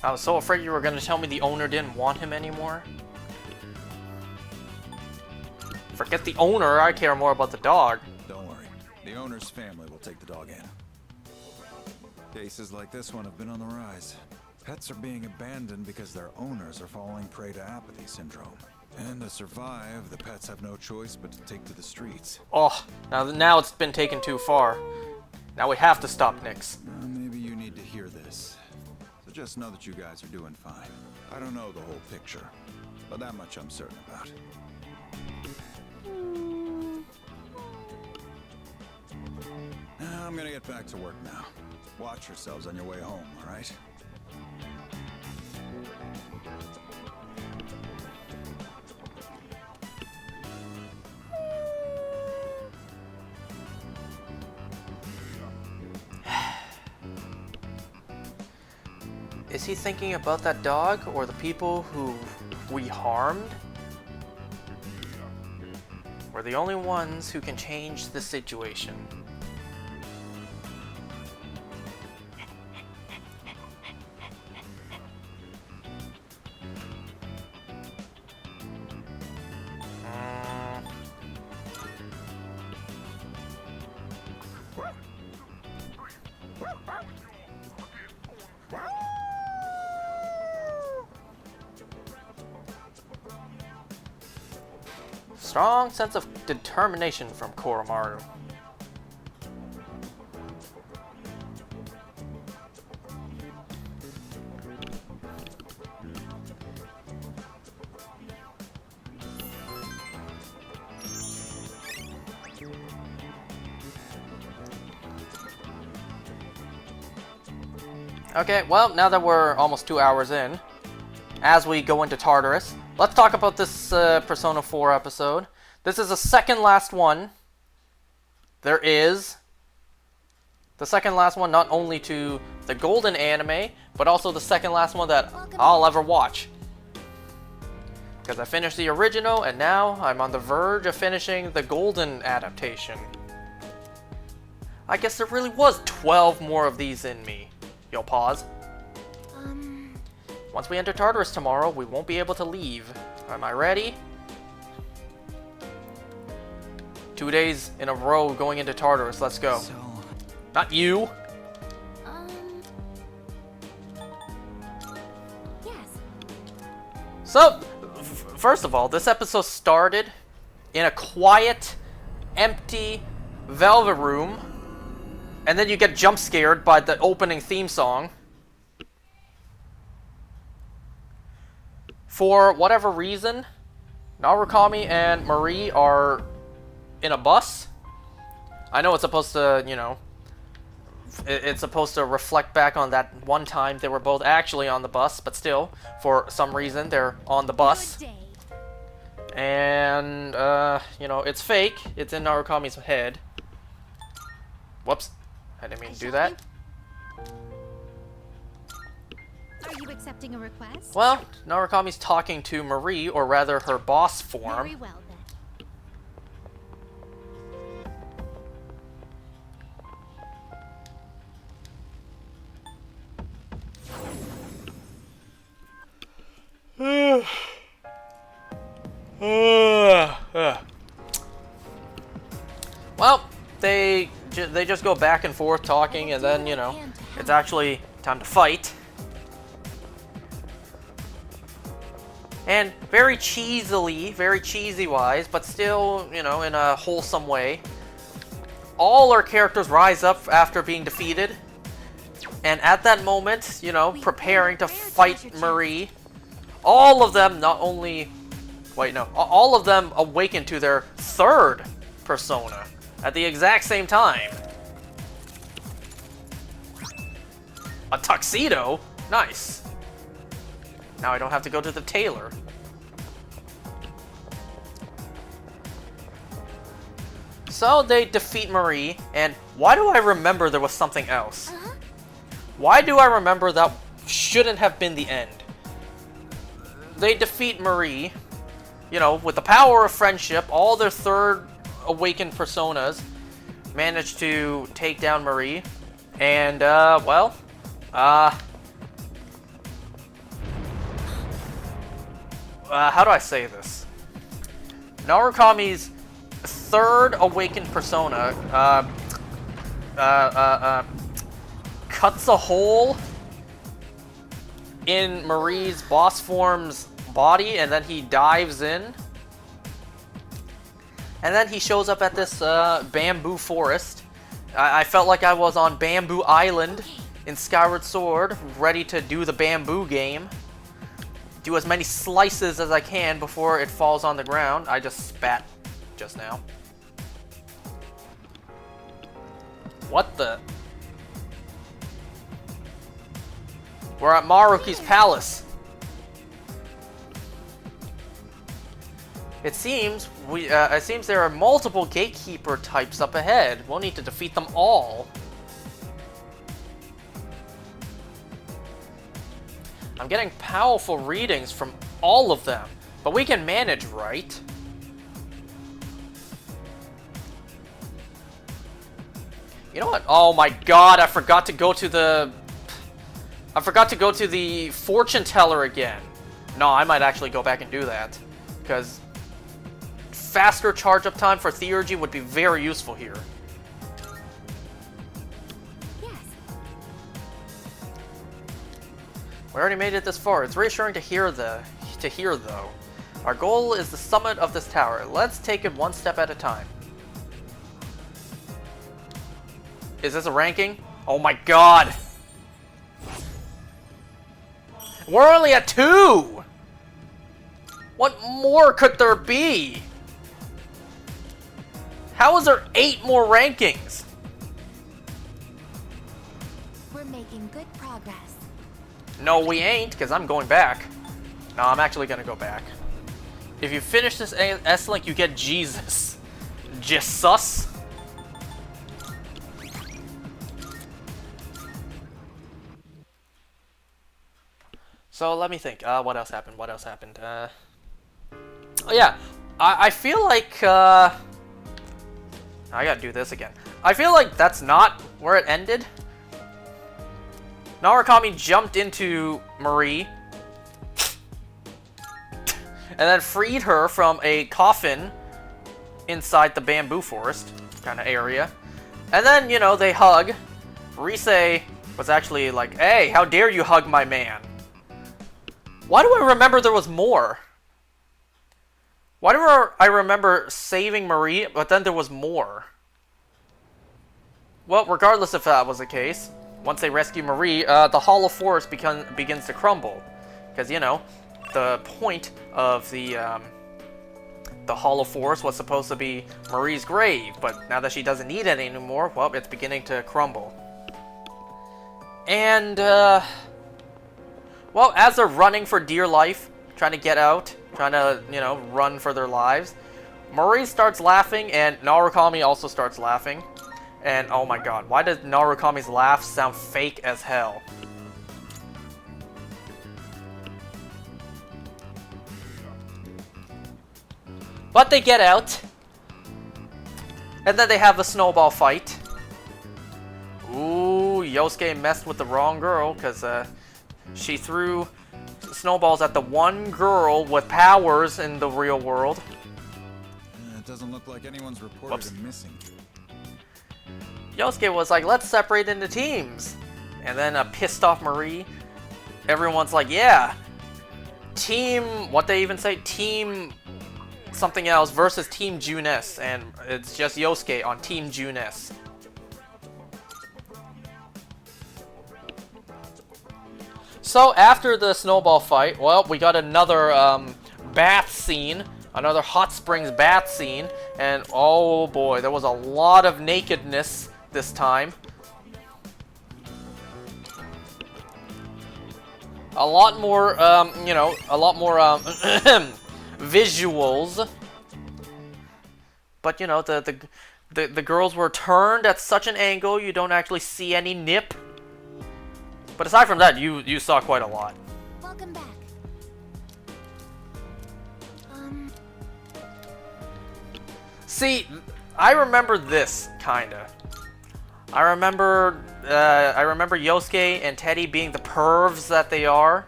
I was so afraid you were going to tell me the owner didn't want him anymore. Forget the owner, I care more about the dog. Don't worry. The owner's family will take the dog in. Cases like this one have been on the rise. Pets are being abandoned because their owners are falling prey to apathy syndrome. And to survive, the pets have no choice but to take to the streets. Oh, now it's been taken too far. Now we have to stop Nyx. Maybe you need to hear this. So just know that you guys are doing fine. I don't know the whole picture, but that much I'm certain about. I'm gonna get back to work now. Watch yourselves on your way home, all right? Is he thinking about that dog or the people who we harmed? We're the only ones who can change the situation. Strong sense of determination from Koromaru. Okay, well, now that we're almost 2 hours in, as we go into Tartarus, let's talk about this Persona 4 episode. This is the second last one. There is the second last one, not only to the Golden anime, but also the second last one that I'll ever watch. Because I finished the original, and now I'm on the verge of finishing the Golden adaptation. I guess there really was 12 more of these in me. Yo, pause. Once we enter Tartarus tomorrow, we won't be able to leave. Am I ready? 2 days in a row going into Tartarus. Let's go. Not you. Yes. So, first of all, this episode started in a quiet, empty velvet room. And then you get jump scared by the opening theme song. For whatever reason, Narukami and Marie are in a bus. I know it's supposed to, you know, it's supposed to reflect back on that one time they were both actually on the bus, but still, for some reason, they're on the bus. And, you know, it's fake. It's in Narukami's head. Whoops. I didn't mean to do that. Are you accepting a request? Well, Narukami's talking to Marie, or rather her boss form. Very well Well, they just go back and forth talking, and then, you know, it's actually time to fight. And very cheesy-wise, but still, you know, in a wholesome way, all our characters rise up after being defeated. And at that moment, you know, preparing to fight Marie, all of them not only... Wait, no. All of them awaken to their third persona at the exact same time. A tuxedo? Nice. Now I don't have to go to the tailor. So they defeat Marie, and why do I remember there was something else? Why do I remember that shouldn't have been the end? They defeat Marie, you know, with the power of friendship, all their third awakened personas managed to take down Marie, and, well, how do I say this? Narukami's third awakened persona, cuts a hole in Marie's boss form's body, and then he dives in. And then he shows up at this bamboo forest. I felt like I was on Bamboo Island in Skyward Sword, ready to do the bamboo game. Do as many slices as I can before it falls on the ground. I just spat just now. What the? We're at Maruki's palace. It seems there are multiple gatekeeper types up ahead. We'll need to defeat them all. I'm getting powerful readings from all of them, but we can manage, right? You know what? Oh my god, I forgot to go to the fortune teller again. No, I might actually go back and do that, because faster charge up time for Theurgy would be very useful here. We already made it this far. It's reassuring to hear though. Our goal is the summit of this tower. Let's take it one step at a time. Is this a ranking? Oh my god! We're only at 2! What more could there be? How is there 8 more rankings? We're making good progress. No, we ain't, because I'm going back. No, I'm actually going to go back. If you finish this S-Link, you get Jesus. Jesus. So let me think. What else happened? What else happened? Oh yeah, I feel like I gotta do this again. I feel like that's not where it ended. Narukami jumped into Marie and then freed her from a coffin inside the bamboo forest kind of area. And then, you know, they hug. Rise was actually like, "Hey, how dare you hug my man?" Why do I remember there was more? Why do I remember saving Marie, but then there was more? Well, regardless if that was the case, once they rescue Marie, the Hollow Forest begins to crumble. Because, you know, the point of the Hollow Forest was supposed to be Marie's grave, but now that she doesn't need it anymore, well, it's beginning to crumble. And, well, as they're running for dear life, trying to get out, trying to, you know, run for their lives, Marie starts laughing, and Narukami also starts laughing. And, oh my god, why does Narukami's laugh sound fake as hell? But they get out. And then they have a snowball fight. Ooh, Yosuke messed with the wrong girl, because, she threw snowballs at the one girl with powers in the real world. It doesn't look like anyone's reported him missing. Yosuke was like, "Let's separate into teams." And then pissed off Marie. Everyone's like, "Yeah, team," what they even say? Team something else versus Team Junes. And it's just Yosuke on Team Junes. So after the snowball fight, well, we got another bath scene, another hot springs bath scene, and oh boy, there was a lot of nakedness this time. A lot more, you know, a lot more visuals. But you know, the girls were turned at such an angle you don't actually see any nip. But aside from that, you saw quite a lot. Welcome back. See, I remember this kinda. I remember Yosuke and Teddy being the pervs that they are,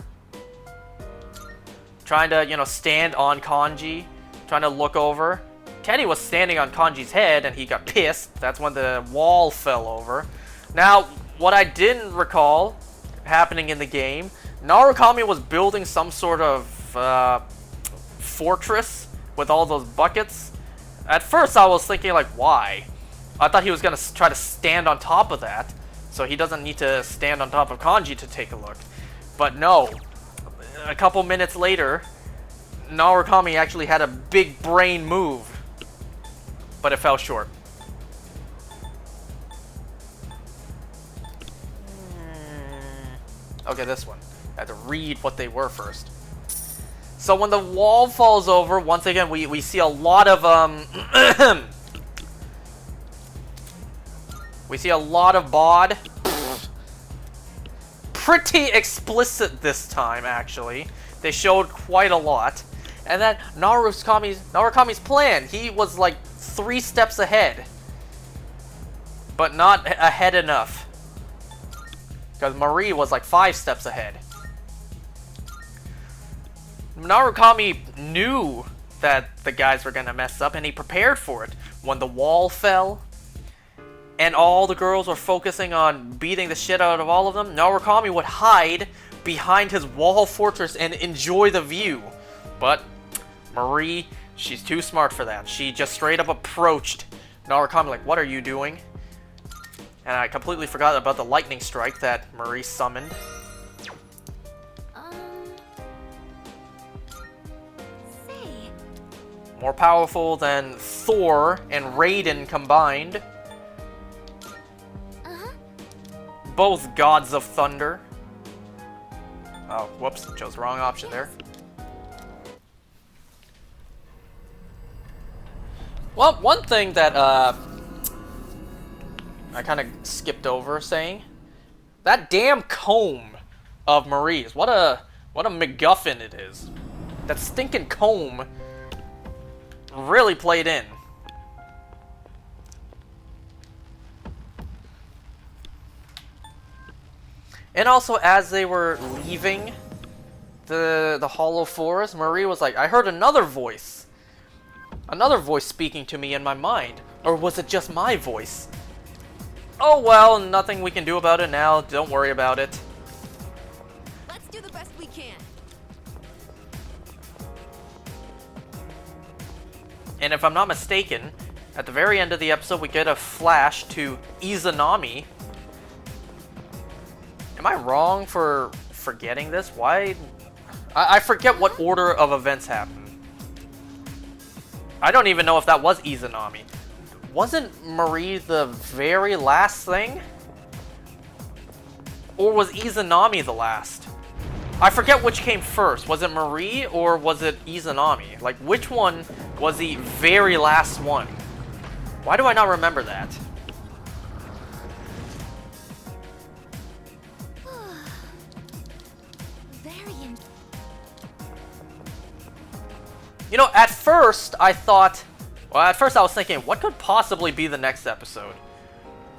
trying to, you know, stand on Kanji, trying to look over. Teddy was standing on Kanji's head and he got pissed. That's when the wall fell over. Now, what I didn't recall happening in the game, Narukami was building some sort of fortress with all those buckets. At first I was thinking, like, why? I thought he was gonna try to stand on top of that, so he doesn't need to stand on top of Kanji to take a look. But no, a couple minutes later, Narukami actually had a big brain move, but it fell short. Okay, this one. I had to read what they were first. So when the wall falls over, once again, we see a lot of, we see a lot of bod. Pretty explicit this time, actually. They showed quite a lot. And then Narukami's plan, he was like 3 steps ahead. But not ahead enough. Because Marie was like 5 steps ahead. Narukami knew that the guys were gonna mess up and he prepared for it. When the wall fell and all the girls were focusing on beating the shit out of all of them, Narukami would hide behind his wall fortress and enjoy the view. But Marie, she's too smart for that. She just straight up approached Narukami like, what are you doing? And I completely forgot about the lightning strike that Marie summoned. Say. More powerful than Thor and Raiden combined. Both gods of thunder. Oh, whoops, chose the wrong option there. Well, one thing that I kind of skipped over saying, that damn comb of Marie's, what a MacGuffin it is. That stinking comb really played in. And also, as they were leaving the Hollow Forest, Marie was like, I heard another voice. Another voice speaking to me in my mind. Or was it just my voice? Oh well, nothing we can do about it now. Don't worry about it. Let's do the best we can. And if I'm not mistaken, at the very end of the episode, we get a flash to Izanami. Am I wrong for forgetting this? Why? I forget what order of events happened. I don't even know if that was Izanami. Wasn't Marie the very last thing? Or was Izanami the last? I forget which came first. Was it Marie or was it Izanami? Like, which one was the very last one? Why do I not remember that? You know, at first I thought, well, at first I was thinking, what could possibly be the next episode?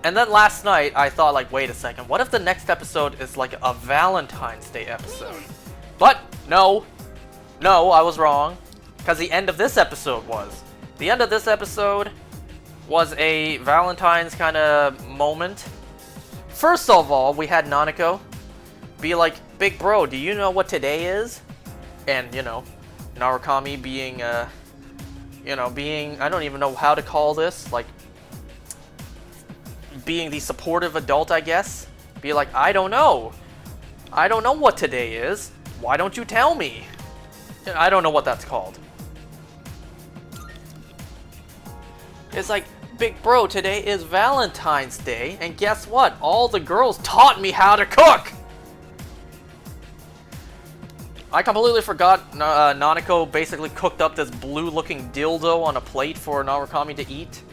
And then last night I thought, like, wait a second, what if the next episode is like a Valentine's Day episode? But no, I was wrong, because the end of this episode was. The end of this episode was a Valentine's kind of moment. First of all, we had Nanako be like, big bro, do you know what today is? And, you know, Narukami being, being, I don't even know how to call this, like, being the supportive adult, I guess. Be like, I don't know. I don't know what today is. Why don't you tell me? I don't know what that's called. It's like, big bro, today is Valentine's Day, and guess what? All the girls taught me how to cook! I completely forgot Nanako basically cooked up this blue-looking dildo on a plate for Narukami to eat.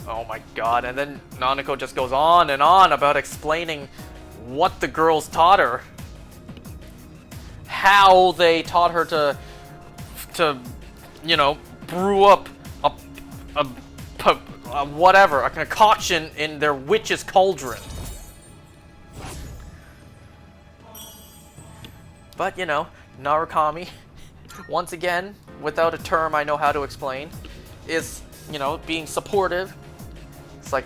Oh my god, and then Nanako just goes on and on about explaining what the girls taught her. How they taught her to you know, brew up a concoction in their witch's cauldron. But, you know, Narukami, once again, without a term I know how to explain, is, you know, being supportive. It's like,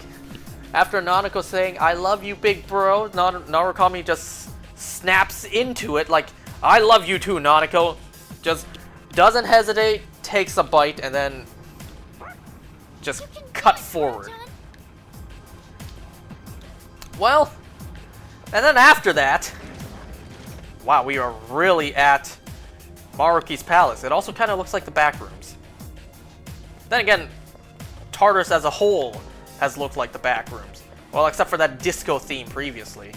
after Nanako saying, I love you, big bro, Narukami just snaps into it like, I love you too, Nanako. Just doesn't hesitate, takes a bite, and then just cut forward. Well, and then after that, wow, we are really at Maruki's palace. It also kind of looks like the back rooms. Then again, Tartarus as a whole has looked like the back rooms. Well, except for that disco theme previously.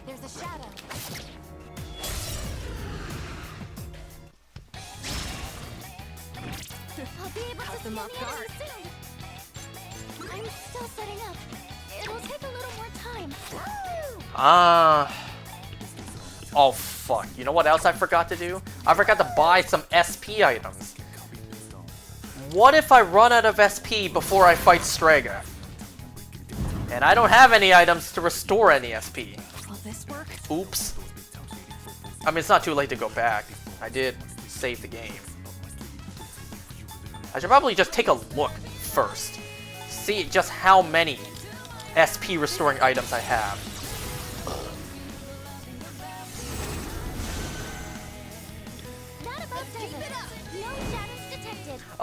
There's a shadow. I'll be able to them off guard. soon. I'm still setting up. It'll take a little more time. Oh fuck, you know what else I forgot to do? I forgot to buy some SP items. What if I run out of SP before I fight Strega? And I don't have any items to restore any SP. Will this work? Oops. I mean, it's not too late to go back. I did save the game. I should probably just take a look first. See just how many SP restoring items I have.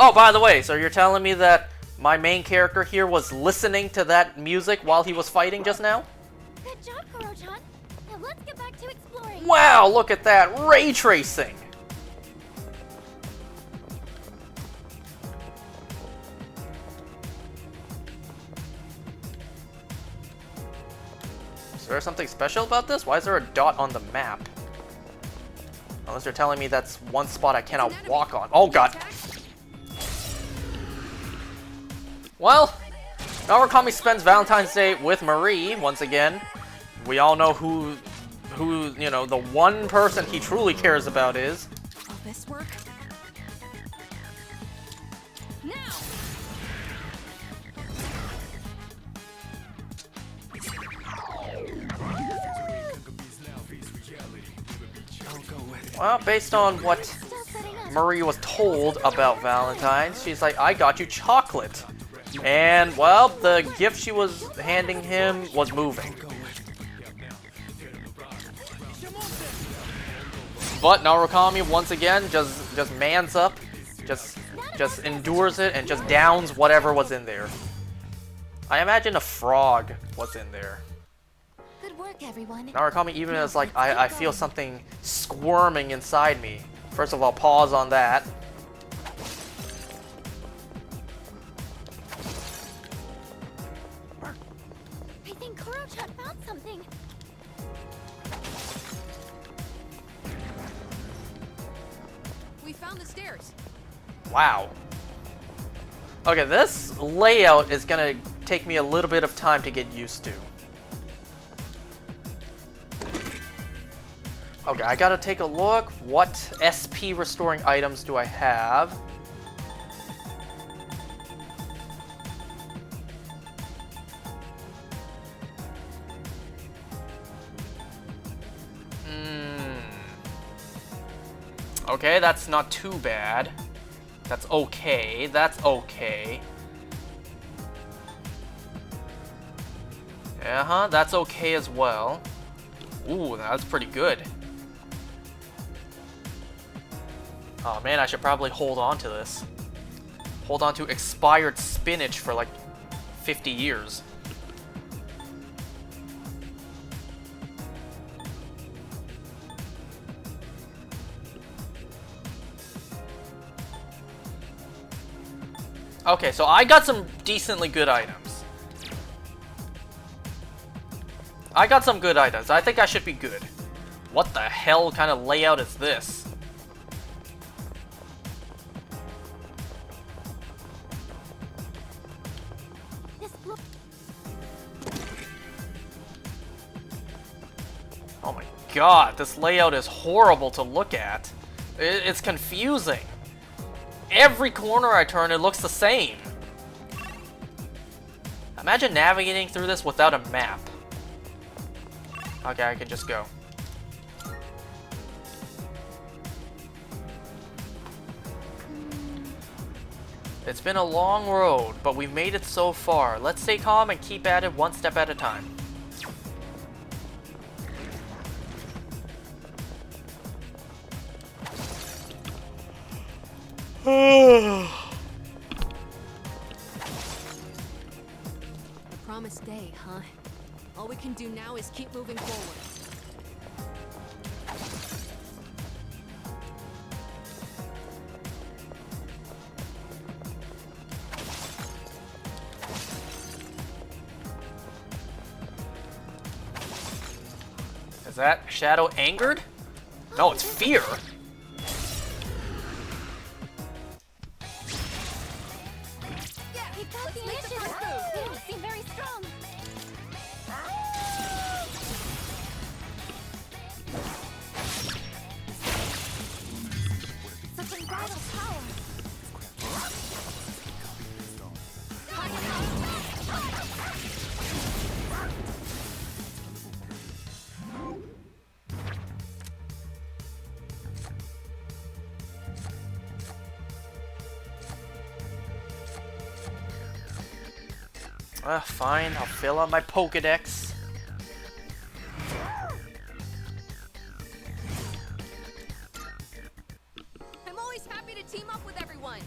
Oh, by the way, so you're telling me that my main character here was listening to that music while he was fighting just now? Good job, Koro-chan. Now let's get back to exploring. Wow, look at that ray tracing. Is there something special about this? Why is there a dot on the map? Unless you're telling me that's one spot I cannot walk on. Oh god. Well, Narukami spends Valentine's Day with Marie once again. We all know who you know, the one person he truly cares about is. Will this work? Now. Well, based on what Marie was told about Valentine's, she's like, I got you chocolate. And, well, the gift she was handing him was moving. But Narukami, once again, just mans up, just endures it, and just downs whatever was in there. I imagine a frog was in there. Good work, everyone. Narukami even is like, I feel something squirming inside me. First of all, pause on that. I think Koro-chan found something. We found the stairs. Wow. Okay, this layout is gonna take me a little bit of time to get used to. Okay, I gotta take a look. What SP restoring items do I have? Okay, that's not too bad. That's okay. That's okay. Uh-huh, that's okay as well. Ooh, that's pretty good. Oh man, I should probably hold on to this. Hold on to expired spinach for like 50 years. Okay, so I got some decently good items. I got some good items. I think I should be good. What the hell kind of layout is this? Oh my god, this layout is horrible to look at. It's confusing. Every corner I turn, it looks the same. Imagine navigating through this without a map. Okay, I can just go. It's been a long road, but we've made it so far. Let's stay calm and keep at it one step at a time. The promised day, huh? All we can do now is keep moving forward. Is that Shadow angered? No, it's fear. They don't seem very strong. Such unbridled power. Fine, I'll fill out my Pokedex. I'm always happy to team up with everyone.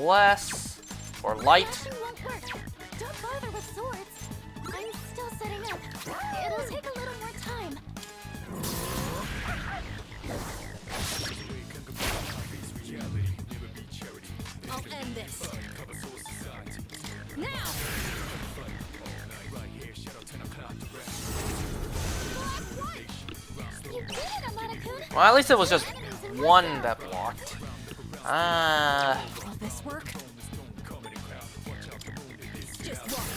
less. Or light. Dashing won't work. Don't bother with swords. I'm still setting up. It'll take a little more time. I'll end this. Now! You did it, Amada-kun! Well, at least it was just one that blocked. Will this work? Just watch.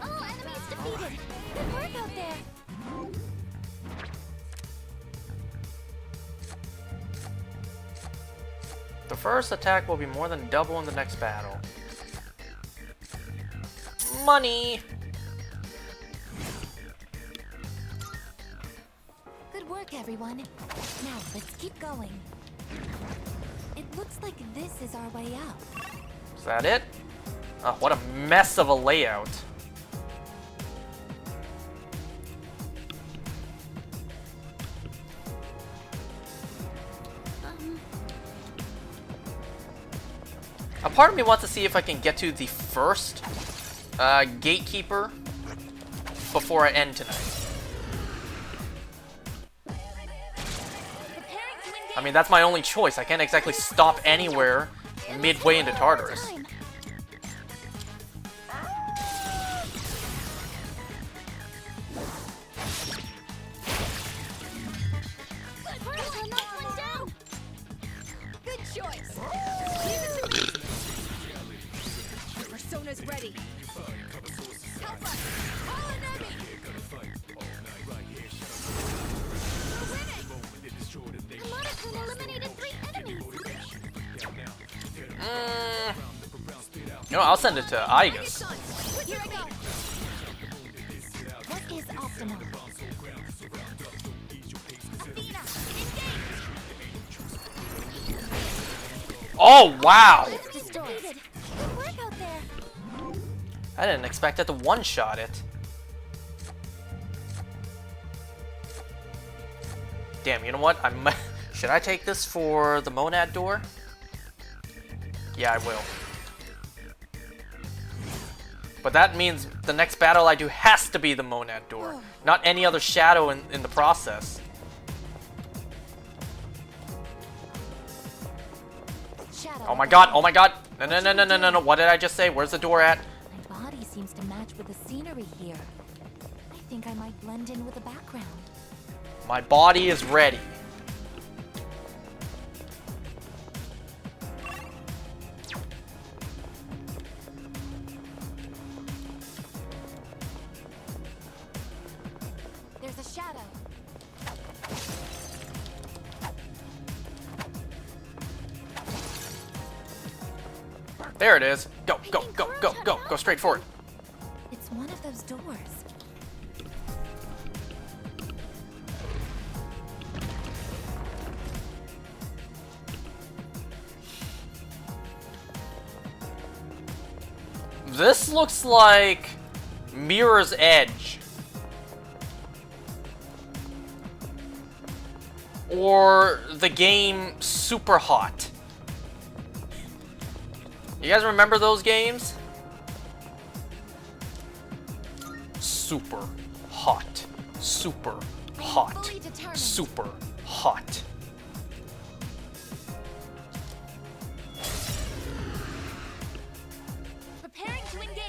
All enemies defeated! Good work out there! The first attack will be more than double in the next battle. Money! Good work, everyone. Now, let's keep going. It looks like this is our way out. Is that it? Oh, what a mess of a layout. A part of me wants to see if I can get to the first gatekeeper before I end tonight. I mean, that's my only choice. I can't exactly stop anywhere midway into Tartarus. Good choice. Your persona's ready. Help us. Call an enemy. Amada-kun eliminated 3 enemies! You know, I'll send it to Aigus. Here I go! What is Optima? Athena, engage! Oh, wow! Destroyed. Good work out there! I didn't expect it to one-shot it. Damn, you know what? Should I take this for the Monad door? Yeah, I will. But that means the next battle I do has to be the Monad door, not any other shadow in the process. Shadow. Oh my god, oh my god! No, no, no, no, no, no, no, what did I just say? Where's the door at? My body seems to match with the scenery here. I think I might blend in with the background. My body is ready. There's a shadow. There it is. Go, go, go, go, go. Go straight for it. It's one of those doors. This looks like Mirror's Edge. Or the game Super Hot. You guys remember those games? Super hot. Super hot. Super hot. Preparing to engage.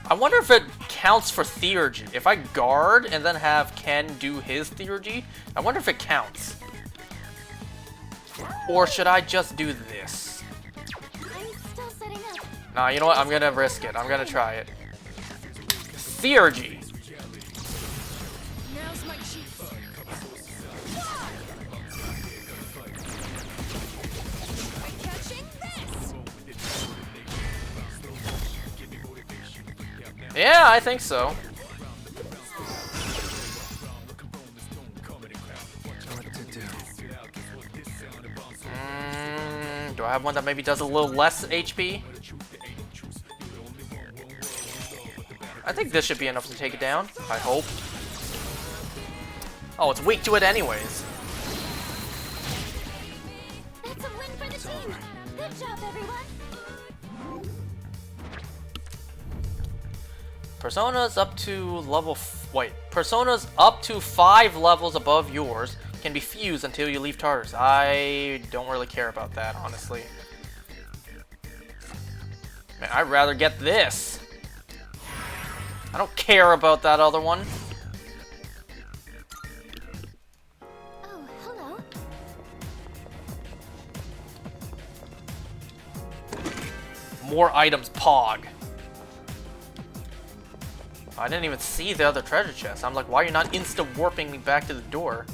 I wonder if it counts for theurgy. If I guard and then have Ken do his theurgy, I wonder if it counts. Or should I just do this? I'm still setting up. Nah, you know what? I'm gonna risk it. I'm gonna try it. Theurgy. Now's my chance. I'm catching this. Yeah, I think so. Do I have one that maybe does a little less HP? I think this should be enough to take it down. I hope. Oh, it's weak to it anyways. That's a win for the team. Good job, everyone. Personas up to level Personas up to 5 levels above yours can be fused until you leave Tartarus. I don't really care about that, honestly. Man, I'd rather get this. I don't care about that other one. Oh, hello. More items, Pog. I didn't even see the other treasure chest. I'm like, why are you not insta-warping me back to the door?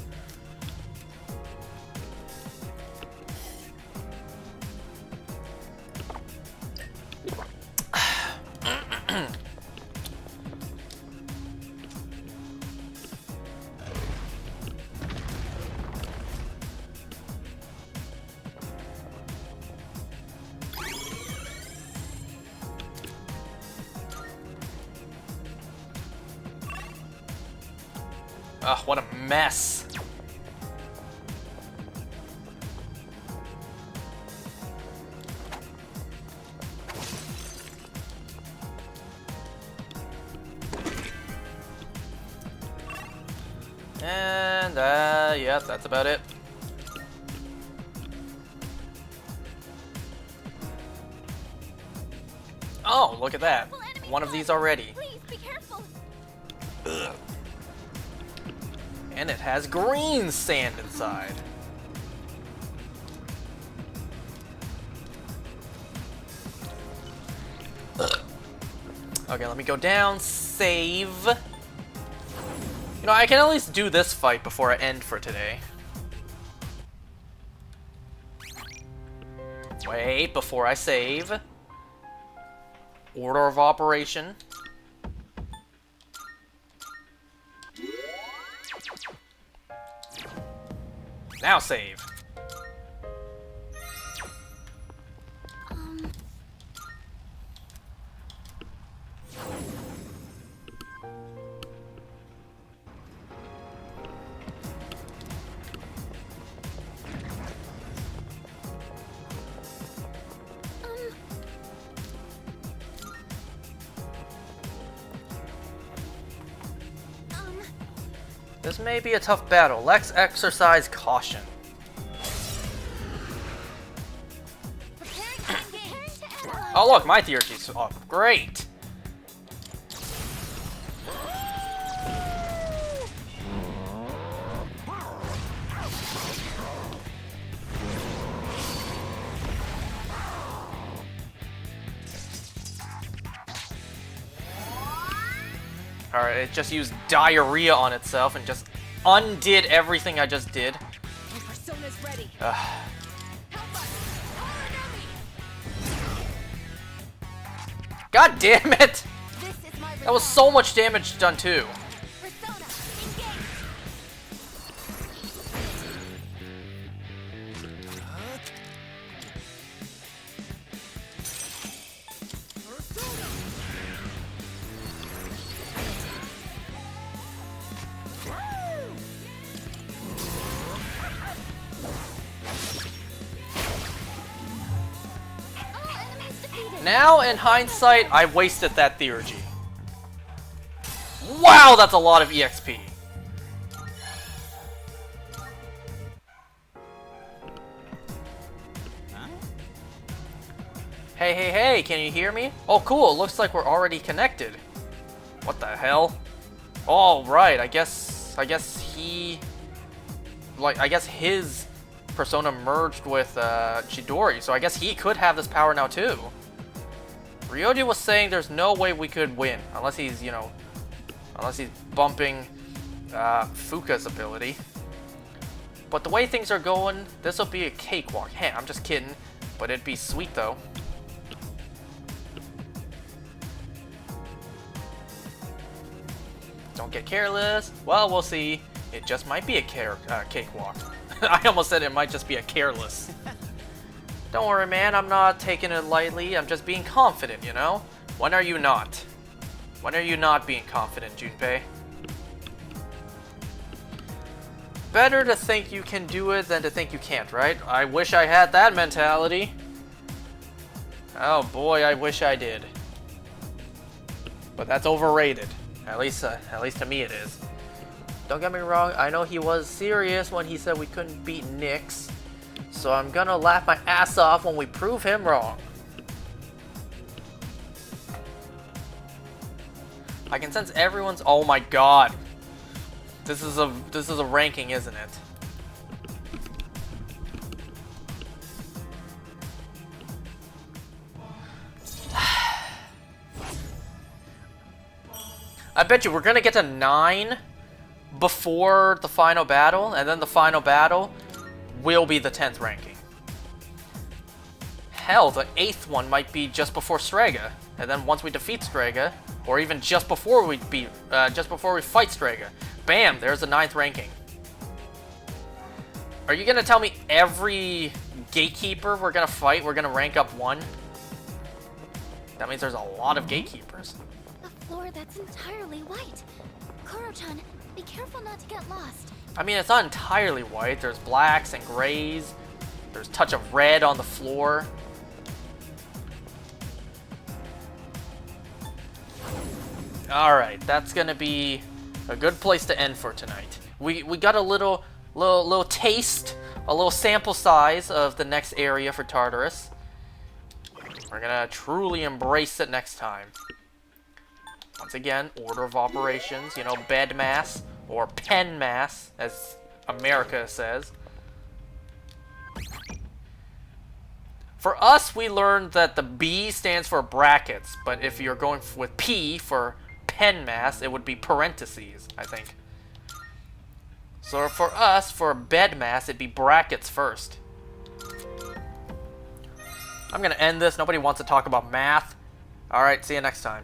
Ugh, what a mess. And, yeah, that's about it. Oh, look at that. One of these already. Please be careful. Ugh. And it has green sand inside. Ugh. Okay, let me go down, save. You know, I can at least do this fight before I end for today. Wait, before I save. Order of operation. Now save. This may be a tough battle. Let's exercise caution. Oh look, my theurgy's up. Great! Alright, it just used diarrhea on itself and just undid everything I just did. My persona's ready. God damn it! That was so much damage done too. Now, in hindsight, I wasted that theurgy. Wow, that's a lot of EXP. Hey, hey, hey, can you hear me? Oh, cool, it looks like we're already connected. What the hell? Oh, right, I guess he... Like, I guess his persona merged with Chidori, so I guess he could have this power now too. Ryoji was saying there's no way we could win, unless he's, you know, unless he's bumping Fuka's ability. But the way things are going, this will be a cakewalk. Hey, I'm just kidding, but it'd be sweet though. Don't get careless. Well, we'll see. It just might be a cakewalk. I almost said it might just be a careless. Don't worry, man. I'm not taking it lightly. I'm just being confident, you know? When are you not? When are you not being confident, Junpei? Better to think you can do it than to think you can't, right? I wish I had that mentality. Oh boy, I wish I did. But that's overrated. At least to me it is. Don't get me wrong, I know he was serious when he said we couldn't beat Nyx. So I'm gonna laugh my ass off when we prove him wrong. I can sense everyone's. Oh my god. This is a ranking, isn't it? I bet you we're gonna get to 9 before the final battle, and then the final battle will be the 10th ranking. Hell, the 8th one might be just before Strega, and then once we defeat Strega, or even just before we fight Strega, bam, there's the 9th ranking. Are you gonna tell me every gatekeeper we're gonna fight, we're gonna rank up 1? That means there's a lot of gatekeepers. A floor that's entirely white. Koro-chan, be careful not to get lost. I mean, it's not entirely white. There's blacks and grays. There's a touch of red on the floor. Alright, that's gonna be a good place to end for tonight. We got a little taste, a little sample size of the next area for Tartarus. We're gonna truly embrace it next time. Once again, order of operations, you know, bed mass, or pen mass, as America says. For us, we learned that the B stands for brackets, but if you're going with P for pen mass, it would be parentheses, I think. So for us, for bed mass, it'd be brackets first. I'm gonna end this. Nobody wants to talk about math. Alright, see you next time.